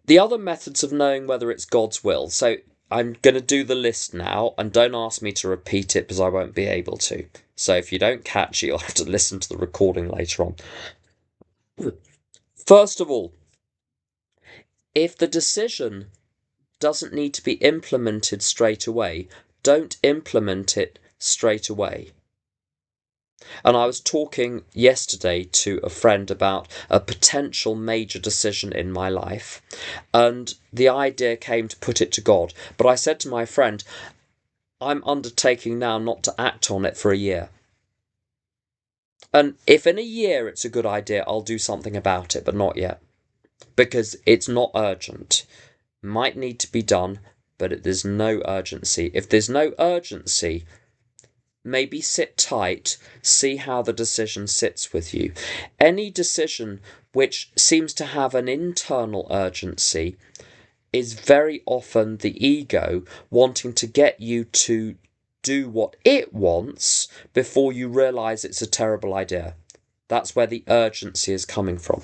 The other methods of knowing whether it's God's will. So I'm going to do the list now, and don't ask me to repeat it because I won't be able to. So if you don't catch it, you'll have to listen to the recording later on. First of all, if the decision doesn't need to be implemented straight away, don't implement it straight away. And I was talking yesterday to a friend about a potential major decision in my life, and the idea came to put it to God. But I said to my friend, I'm undertaking now not to act on it for a year. And if in a year it's a good idea, I'll do something about it, but not yet. Because it's not urgent. Might need to be done, but there's no urgency. If there's no urgency, maybe sit tight, see how the decision sits with you. Any decision which seems to have an internal urgency is very often the ego wanting to get you to do what it wants before you realise it's a terrible idea. That's where the urgency is coming from.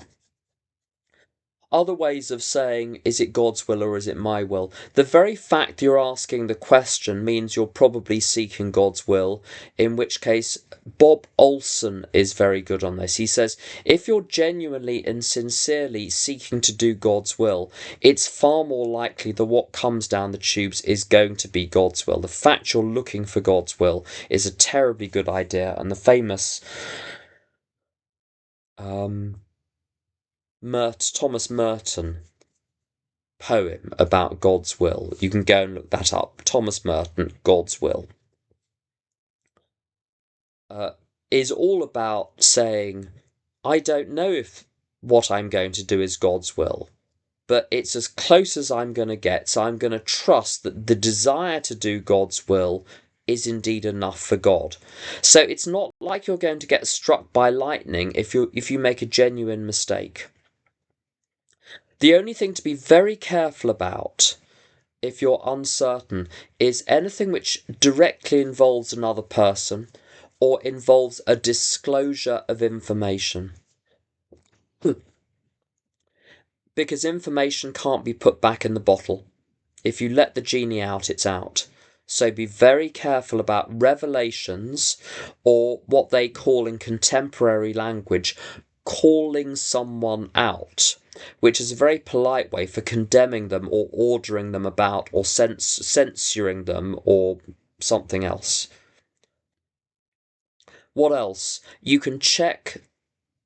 Other ways of saying, is it God's will or is it my will? The very fact you're asking the question means you're probably seeking God's will, in which case Bob Olson is very good on this. He says, if you're genuinely and sincerely seeking to do God's will, it's far more likely that what comes down the tubes is going to be God's will. The fact you're looking for God's will is a terribly good idea, and the famous Thomas Merton poem about God's will. You can go and look that up. Thomas Merton, God's Will. Is all about saying, I don't know if what I'm going to do is God's will, but it's as close as I'm going to get, so I'm going to trust that the desire to do God's will is indeed enough for God. So it's not like you're going to get struck by lightning if you make a genuine mistake. The only thing to be very careful about if you're uncertain is anything which directly involves another person or involves a disclosure of information. Because information can't be put back in the bottle. If you let the genie out, it's out. So be very careful about revelations, or what they call in contemporary language, calling someone out, which is a very polite way for condemning them or ordering them about or censoring them or something else. What else? You can check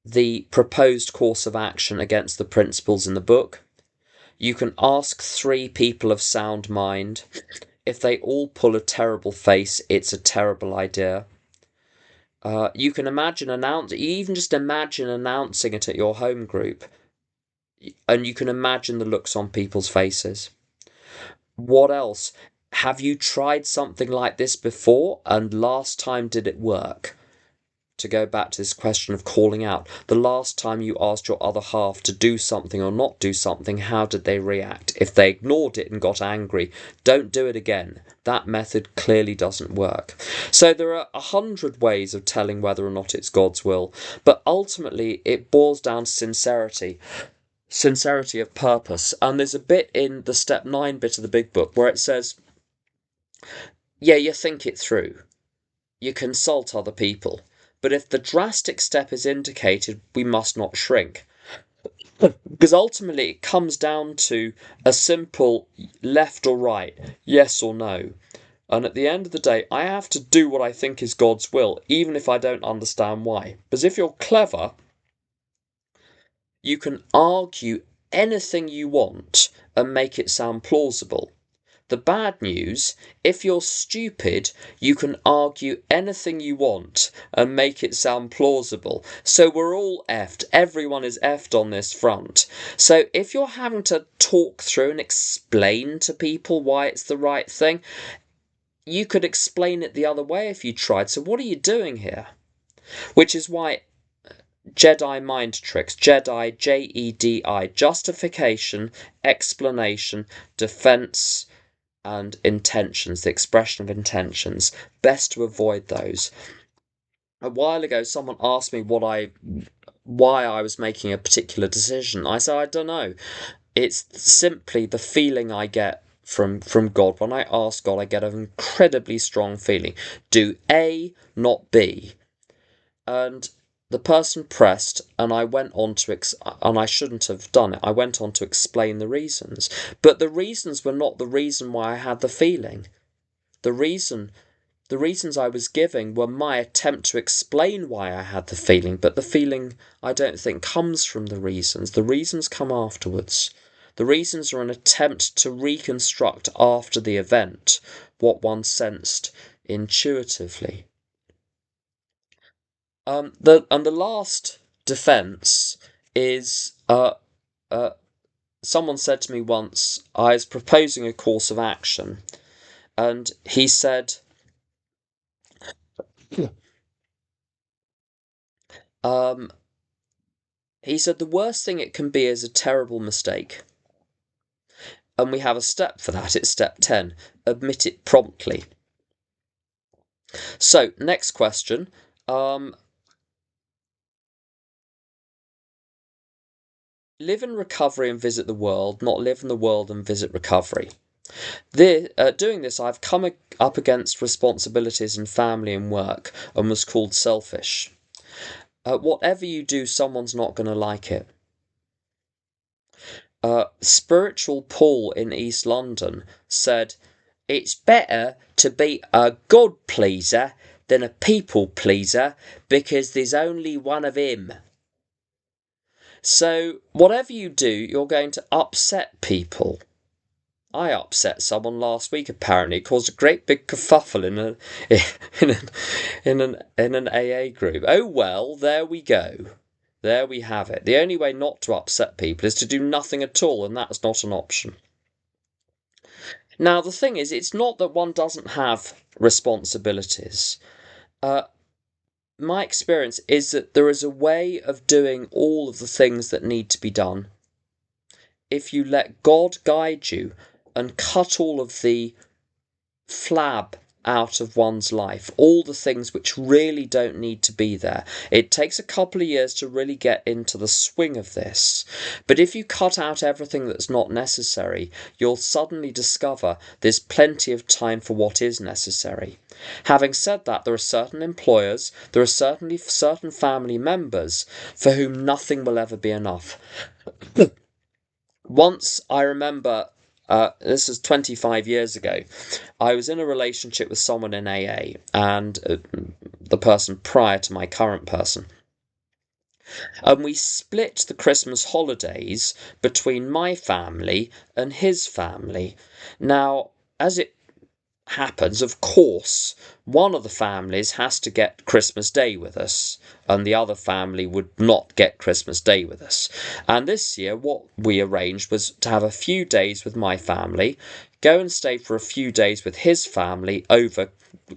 the proposed course of action against the principles in the book. You can ask 3 people of sound mind. If they all pull a terrible face, it's a terrible idea. You can even just imagine announcing it at your home group, and you can imagine the looks on people's faces. What else? Have you tried something like this before, and last time did it work? To go back to this question of calling out, the last time you asked your other half to do something or not do something, how did they react? If they ignored it and got angry, don't do it again. That method clearly doesn't work. So there are 100 ways of telling whether or not it's God's will, but ultimately it boils down to sincerity of purpose. And there's a bit in the step 9 bit of the big book where it says, yeah, you think it through. You consult other people. But if the drastic step is indicated, we must not shrink. Because ultimately it comes down to a simple left or right, yes or no. And at the end of the day, I have to do what I think is God's will, even if I don't understand why. Because if you're clever, you can argue anything you want and make it sound plausible. The bad news, if you're stupid, you can argue anything you want and make it sound plausible. So we're all effed. Everyone is effed on this front. So if you're having to talk through and explain to people why it's the right thing, you could explain it the other way if you tried. So what are you doing here? Which is why Jedi mind tricks, Jedi, J-E-D-I, justification, explanation, defense, and intentions, the expression of intentions, best to avoid those. A while ago, someone asked me why I was making a particular decision. I said, I don't know. It's simply the feeling I get from God. When I ask God, I get an incredibly strong feeling. Do A, not B. And the person pressed, and I went on to, and I shouldn't have done it, I went on to explain the reasons. But the reasons were not the reason why I had the feeling. The reasons I was giving were my attempt to explain why I had the feeling, but the feeling, I don't think, comes from the reasons. The reasons come afterwards. The reasons are an attempt to reconstruct after the event what one sensed intuitively. The last defence is someone said to me once, I was proposing a course of action, and he said, He said the worst thing it can be is a terrible mistake. And we have a step for that. It's step 10. Admit it promptly. So, next question. Live in recovery and visit the world, not live in the world and visit recovery. Doing this, I've come up against responsibilities in family and work and was called selfish. Whatever you do, someone's not going to like it. Spiritual Paul in East London said, "It's better to be a God pleaser than a people pleaser because there's only one of him." So whatever you do, you're going to upset people. I upset someone last week. Apparently, it caused a great big kerfuffle in an AA group. Oh well, there we go. There we have it. The only way not to upset people is to do nothing at all, and that's not an option. Now, the thing is, it's not that one doesn't have responsibilities. My experience is that there is a way of doing all of the things that need to be done if you let God guide you and cut all of the flab out of one's life, all the things which really don't need to be there. It takes a couple of years to really get into the swing of this, but if you cut out everything that's not necessary, you'll suddenly discover there's plenty of time for what is necessary. Having said that, there are certain employers, there are certainly certain family members for whom nothing will ever be enough. Once, I remember, this was 25 years ago, I was in a relationship with someone in AA, and the person prior to my current person. And we split the Christmas holidays between my family and his family. Now, as it happens, of course, one of the families has to get Christmas Day with us, and the other family would not get Christmas Day with us. And this year, what we arranged was to have a few days with my family, go and stay for a few days with his family over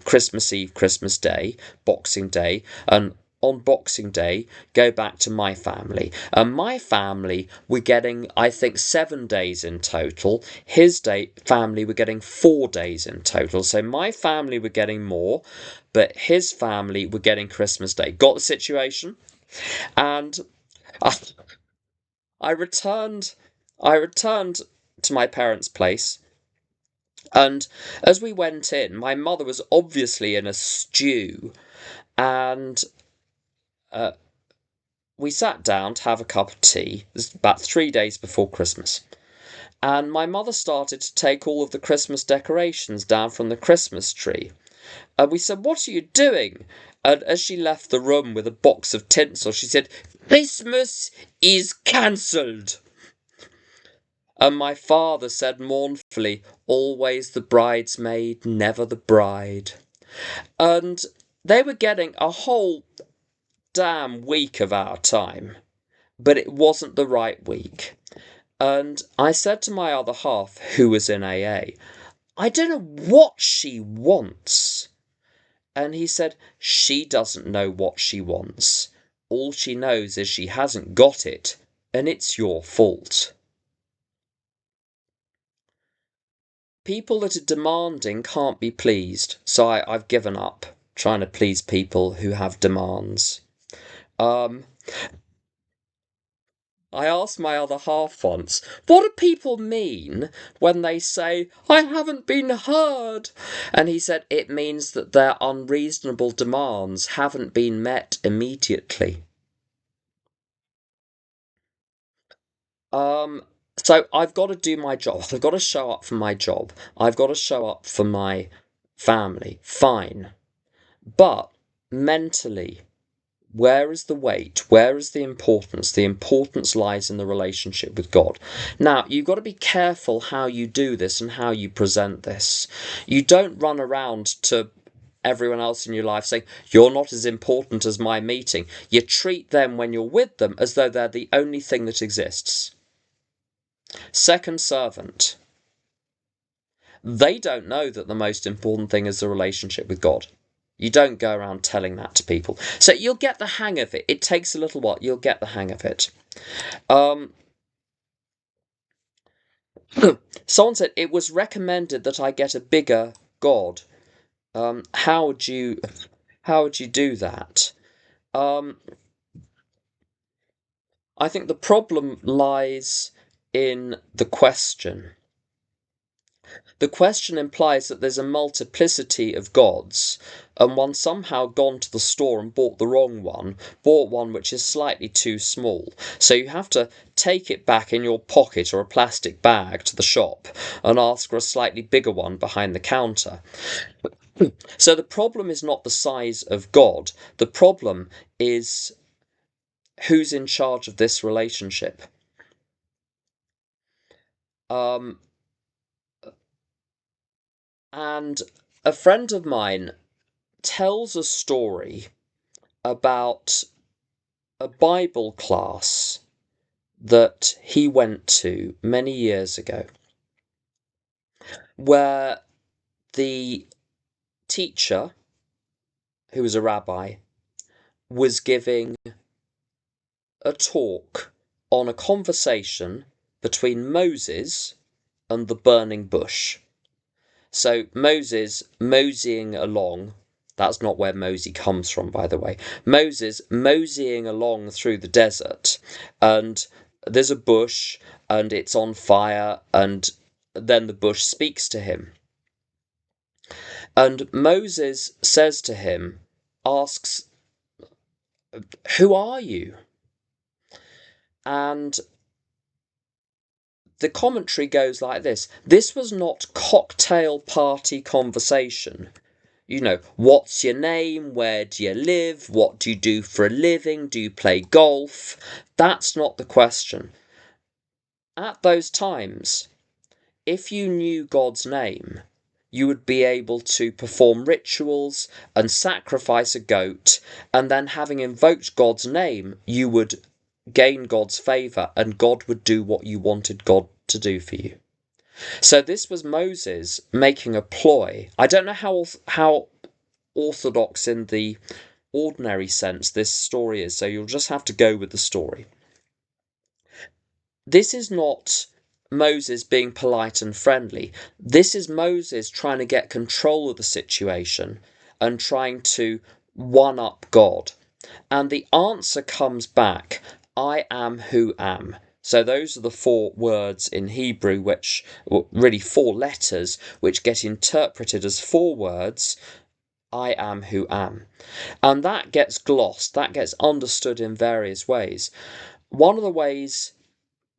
Christmas Eve, Christmas Day, Boxing Day, and on Boxing Day, go back to my family. And my family were getting, I think, 7 days in total. His family were getting 4 days in total. So my family were getting more, but his family were getting Christmas Day. Got the situation? And I returned to my parents' place. And as we went in, my mother was obviously in a stew, and we sat down to have a cup of tea. This was about 3 days before Christmas. And my mother started to take all of the Christmas decorations down from the Christmas tree. And we said, "What are you doing?" And as she left the room with a box of tinsel, she said, "Christmas is cancelled." And my father said mournfully, "Always the bridesmaid, never the bride." And they were getting a whole damn week of our time, but it wasn't the right week. And I said to my other half, who was in AA, "I don't know what she wants." And he said, "She doesn't know what she wants. All she knows is she hasn't got it, and it's your fault." People that are demanding can't be pleased, so I've given up trying to please people who have demands. I asked my other half once, "What do people mean when they say, 'I haven't been heard'?" And he said, "It means that their unreasonable demands haven't been met immediately." So I've got to do my job. I've got to show up for my job. I've got to show up for my family. Fine. But mentally, where is the weight? Where is the importance? The importance lies in the relationship with God. Now, you've got to be careful how you do this and how you present this. You don't run around to everyone else in your life saying, "You're not as important as my meeting." You treat them when you're with them as though they're the only thing that exists. Second servant. They don't know that the most important thing is the relationship with God. You don't go around telling that to people. So you'll get the hang of it. It takes a little while. You'll get the hang of it. Someone said, it was recommended that I get a bigger God. How would you do that? I think the problem lies in the question. The question implies that there's a multiplicity of gods, and one's somehow gone to the store and bought the wrong one, bought one which is slightly too small. So you have to take it back in your pocket or a plastic bag to the shop and ask for a slightly bigger one behind the counter. So the problem is not the size of God. The problem is who's in charge of this relationship. And a friend of mine tells a story about a Bible class that he went to many years ago, where the teacher, who was a rabbi, was giving a talk on a conversation between Moses and the burning bush. So Moses moseying along, that's not where mosey comes from, by the way. Moses moseying along through the desert, and there's a bush, and it's on fire, and then the bush speaks to him. And Moses says to him, asks, "Who are you?" And the commentary goes like this. This was not cocktail party conversation. You know, what's your name? Where do you live? What do you do for a living? Do you play golf? That's not the question. At those times, if you knew God's name, you would be able to perform rituals and sacrifice a goat, and then having invoked God's name, you would gain God's favour and God would do what you wanted God to do for you. So this was Moses making a ploy. I don't know how orthodox in the ordinary sense this story is, so you'll just have to go with the story. This is not Moses being polite and friendly. This is Moses trying to get control of the situation and trying to one-up God. And the answer comes back, I am who am. So those are the 4 words in Hebrew, which, well, really 4 letters, which get interpreted as 4 words, I am who am. And that gets glossed, that gets understood in various ways. One of the ways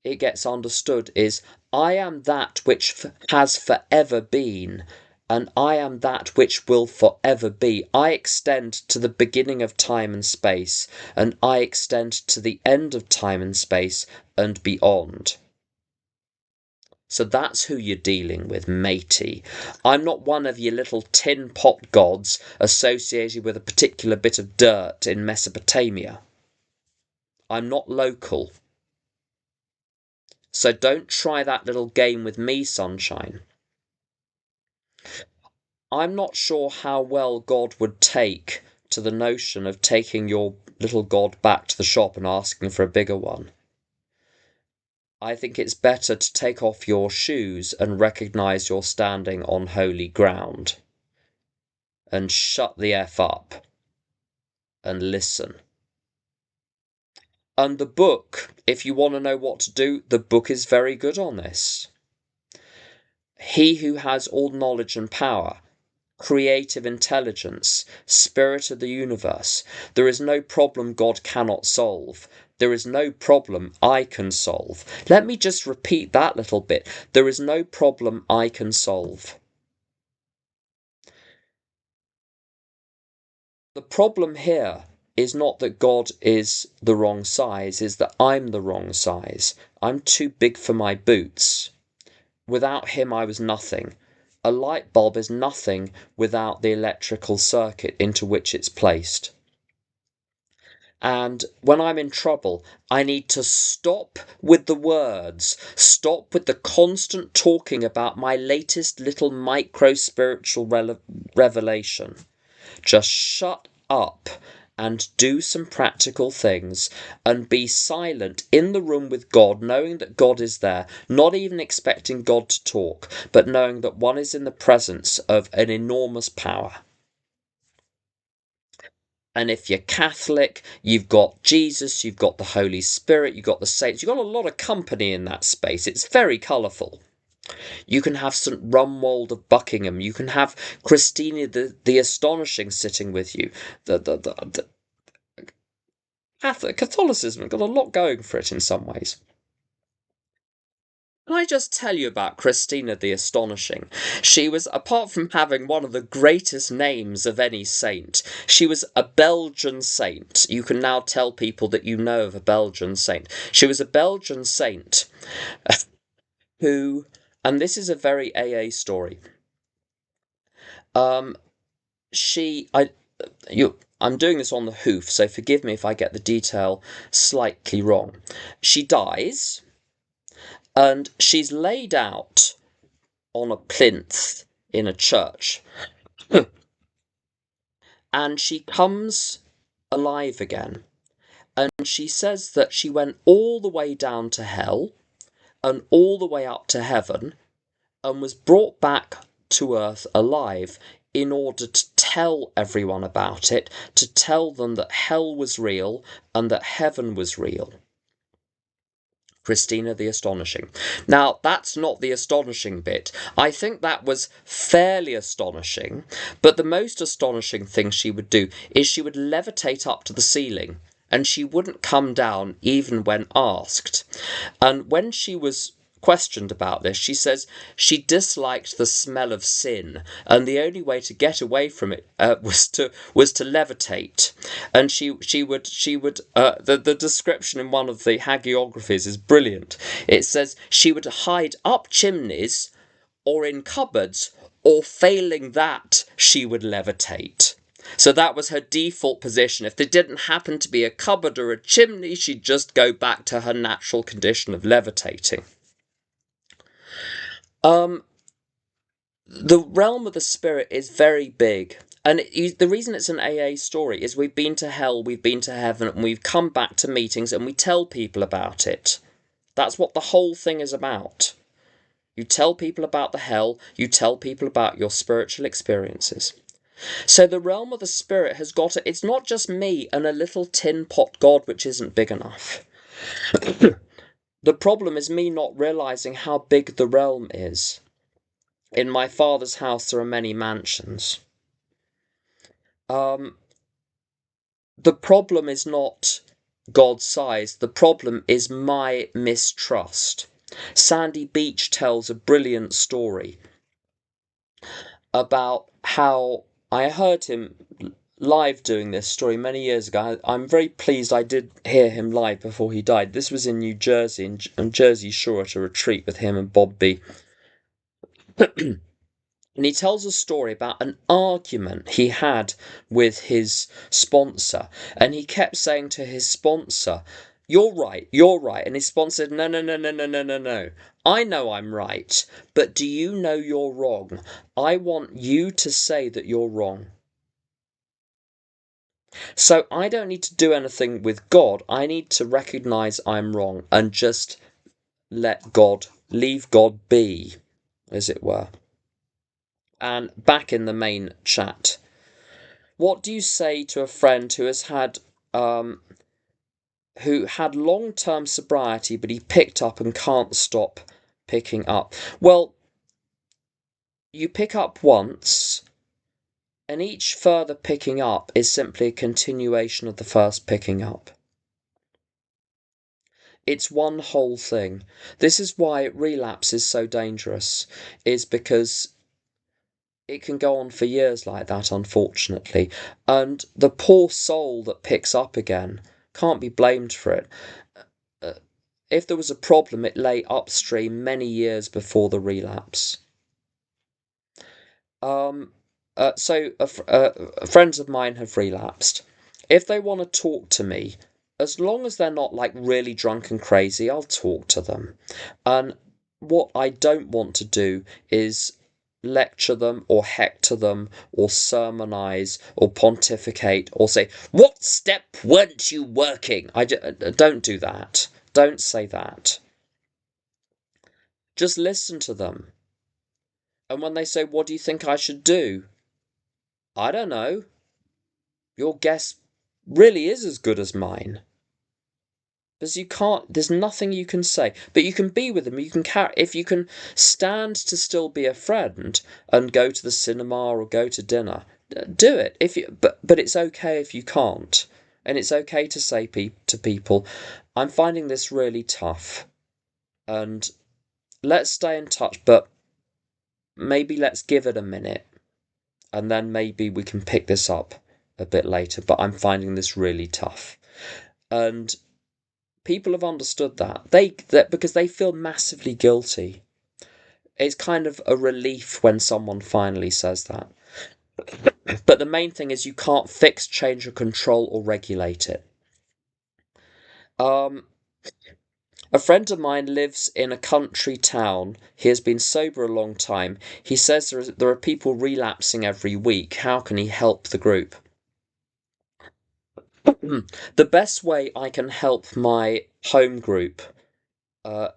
it gets understood is, I am that which has forever been, and I am that which will forever be. I extend to the beginning of time and space, and I extend to the end of time and space and beyond. So that's who you're dealing with, matey. I'm not one of your little tin pot gods associated with a particular bit of dirt in Mesopotamia. I'm not local. So don't try that little game with me, sunshine. I'm not sure how well God would take to the notion of taking your little god back to the shop and asking for a bigger one. I think it's better to take off your shoes and recognise you're standing on holy ground. And shut the F up. And listen. And the book, if you want to know what to do, the book is very good on this. He who has all knowledge and power, creative intelligence, spirit of the universe, there is no problem God cannot solve. There is no problem I can solve. Let me just repeat that little bit. There is no problem I can solve. The problem here is not that God is the wrong size, is that I'm the wrong size. I'm too big for my boots. Without him, I was nothing. A light bulb is nothing without the electrical circuit into which it's placed. And when I'm in trouble, I need to stop with the words, stop with the constant talking about my latest little micro-spiritual revelation. just shut up and do some practical things and be silent in the room with God, knowing that God is there, not even expecting God to talk, but knowing that one is in the presence of an enormous power. And if you're Catholic, you've got Jesus, you've got the Holy Spirit, you've got the saints, you've got a lot of company in that space. It's very colourful. You can have St. Rumwald of Buckingham. You can have Christina the Astonishing sitting with you. The Catholicism has got a lot going for it in some ways. Can I just tell you about Christina the Astonishing? She was, apart from having one of the greatest names of any saint, she was a Belgian saint. You can now tell people that you know of a Belgian saint. She was a Belgian saint who, and this is a very AA story. I'm doing this on the hoof, so forgive me if I get the detail slightly wrong. She dies, and she's laid out on a plinth in a church. And she comes alive again. And she says that she went all the way down to hell and all the way up to heaven and was brought back to earth alive in order to tell everyone about it, to tell them that hell was real and that heaven was real. Christina the Astonishing. Now, that's not the astonishing bit. I think that was fairly astonishing, but the most astonishing thing she would do is she would levitate up to the ceiling, and she wouldn't come down even when asked. And when she was questioned about this, she says she disliked the smell of sin, and the only way to get away from it was to levitate. And she would the description in one of the hagiographies is brilliant. It says she would hide up chimneys or in cupboards, or failing that she would levitate. So that was her default position. If there didn't happen to be a cupboard or a chimney, she'd just go back to her natural condition of levitating. The realm of the spirit is very big, and the reason it's an AA story is we've been to hell, we've been to heaven, and we've come back to meetings and we tell people about it. That's what the whole thing is about. You tell people about the hell, you tell people about your spiritual experiences. So the realm of the spirit has got it's not just me and a little tin pot god which isn't big enough. The problem is me not realising how big the realm is. In my Father's house there are many mansions. The problem is not God's size, the problem is my mistrust. Sandy Beach tells a brilliant story about how I heard him live doing this story many years ago. I'm very pleased I did hear him live before he died. This was in New Jersey, on Jersey Shore at a retreat with him and Bob B. And he tells a story about an argument he had with his sponsor. And he kept saying to his sponsor, you're right. And his sponsor said, no. I know I'm right, but do you know you're wrong? I want you to say that you're wrong. So I don't need to do anything with God. I need to recognise I'm wrong and just leave God be, as it were. And back in the main chat, what do you say to a friend who has had long-term sobriety, but he picked up and can't stop picking up? Well, you pick up once, and each further picking up is simply a continuation of the first picking up. It's one whole thing. This is why relapse is so dangerous, is because it can go on for years like that, unfortunately. And the poor soul that picks up again can't be blamed for it. If there was a problem, it lay upstream many years before the relapse. Friends of mine have relapsed. If they want to talk to me, as long as they're not like really drunk and crazy, I'll talk to them. And what I don't want to do is lecture them or hector them or sermonize or pontificate or say, "What step weren't you working?" Don't do that. Don't say that. Just listen to them. And when they say, "What do you think I should do?" I don't know. Your guess really is as good as mine. Because there's nothing you can say. But you can be with them, if you can stand to still be a friend and go to the cinema or go to dinner, do it. But it's okay if you can't. And it's okay to say to people, "I'm finding this really tough. And let's stay in touch, but maybe let's give it a minute. And then maybe we can pick this up a bit later, but I'm finding this really tough." And people have understood that because they feel massively guilty. It's kind of a relief when someone finally says that. But the main thing is you can't fix, change, or control or regulate it. A friend of mine lives in a country town. He has been sober a long time. He says there are people relapsing every week. How can he help the group? The best way I can help my home group,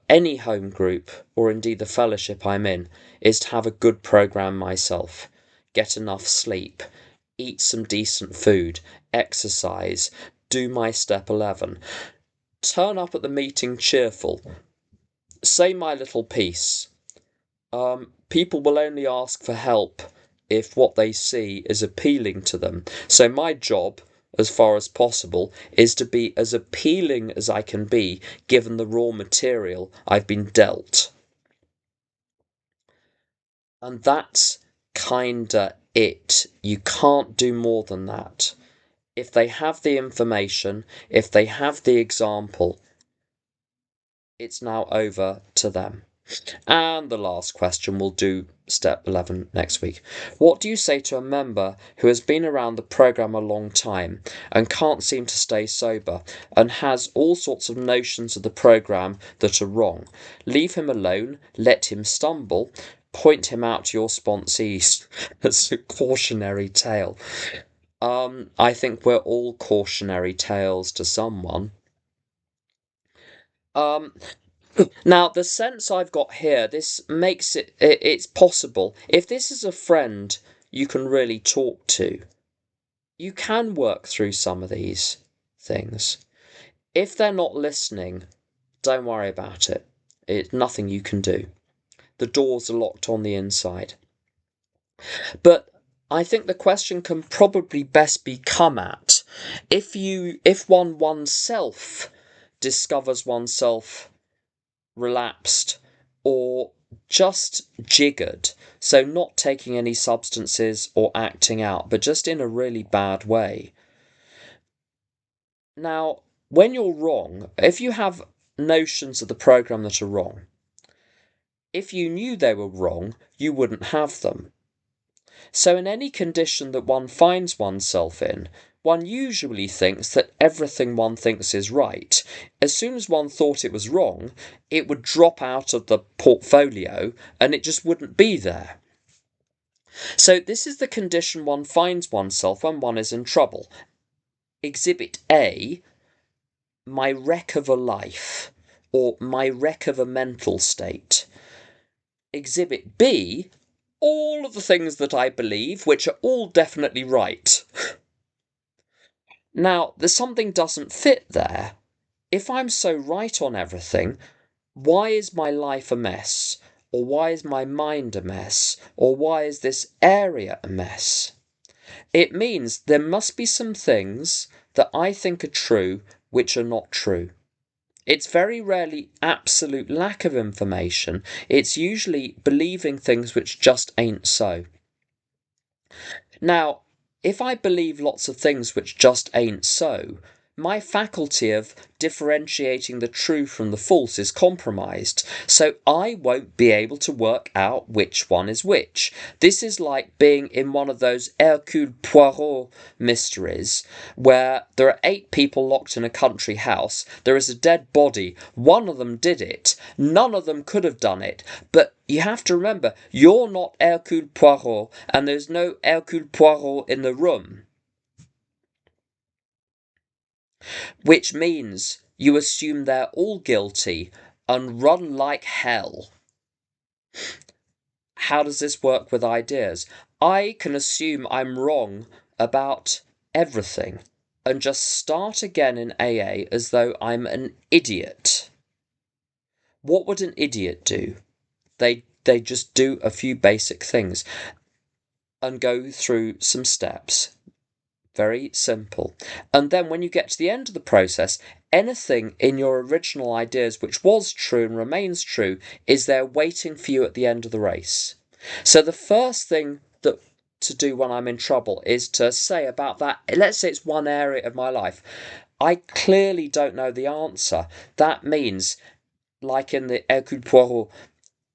any home group, or indeed the fellowship I'm in, is to have a good program myself. Get enough sleep, eat some decent food, exercise, do my step 11. Turn up at the meeting cheerful. Say my little piece. People will only ask for help if what they see is appealing to them. So my job, as far as possible, is to be as appealing as I can be given the raw material I've been dealt. And that's kinda it. You can't do more than that. If they have the information, if they have the example, it's now over to them. And the last question, we'll do step 11 next week. What do you say to a member who has been around the programme a long time and can't seem to stay sober and has all sorts of notions of the programme that are wrong? Leave him alone, let him stumble, point him out to your sponsees. That's a cautionary tale. I think we're all cautionary tales to someone. Now, the sense I've got here, this makes it's possible. If this is a friend you can really talk to, you can work through some of these things. If they're not listening, don't worry about it. It's nothing you can do. The doors are locked on the inside. But I think the question can probably best be come at if oneself discovers oneself relapsed or just jiggered, so not taking any substances or acting out, but just in a really bad way. Now, when you're wrong, if you have notions of the program that are wrong, if you knew they were wrong, you wouldn't have them. So in any condition that one finds oneself in, one usually thinks that everything one thinks is right. As soon as one thought it was wrong, it would drop out of the portfolio and it just wouldn't be there. So this is the condition one finds oneself when one is in trouble. Exhibit A, my wreck of a life, or my wreck of a mental state. Exhibit B, all of the things that I believe, which are all definitely right. Now, there's something doesn't fit there. If I'm so right on everything, why is my life a mess? Or why is my mind a mess? Or why is this area a mess? It means there must be some things that I think are true which are not true. It's very rarely absolute lack of information. It's usually believing things which just ain't so. Now, if I believe lots of things which just ain't so, my faculty of differentiating the true from the false is compromised, so I won't be able to work out which one is which. This is like being in one of those Hercule Poirot mysteries where there are 8 people locked in a country house, there is a dead body, one of them did it, none of them could have done it, but you have to remember, you're not Hercule Poirot, and there's no Hercule Poirot in the room. Which means you assume they're all guilty and run like hell. How does this work with ideas? I can assume I'm wrong about everything and just start again in AA as though I'm an idiot. What would an idiot do? They just do a few basic things and go through some steps. Very simple. And then when you get to the end of the process, anything in your original ideas which was true and remains true is there waiting for you at the end of the race. So the first thing to do when I'm in trouble is to say about that, let's say it's one area of my life, I clearly don't know the answer. That means, like in the Hercule Poirot,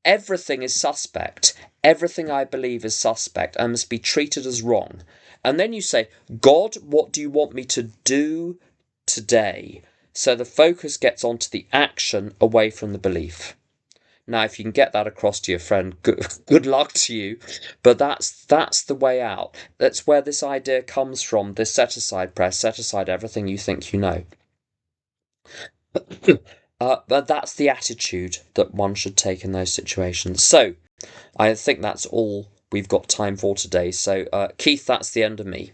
everything is suspect. Everything I believe is suspect and must be treated as wrong. And then you say, God, what do you want me to do today? So the focus gets onto the action away from the belief. Now, if you can get that across to your friend, good luck to you. But that's the way out. That's where this idea comes from, this set-aside prayer, set aside everything you think you know. But that's the attitude that one should take in those situations. So, I think that's all we've got time for today. So, Keith, that's the end of me.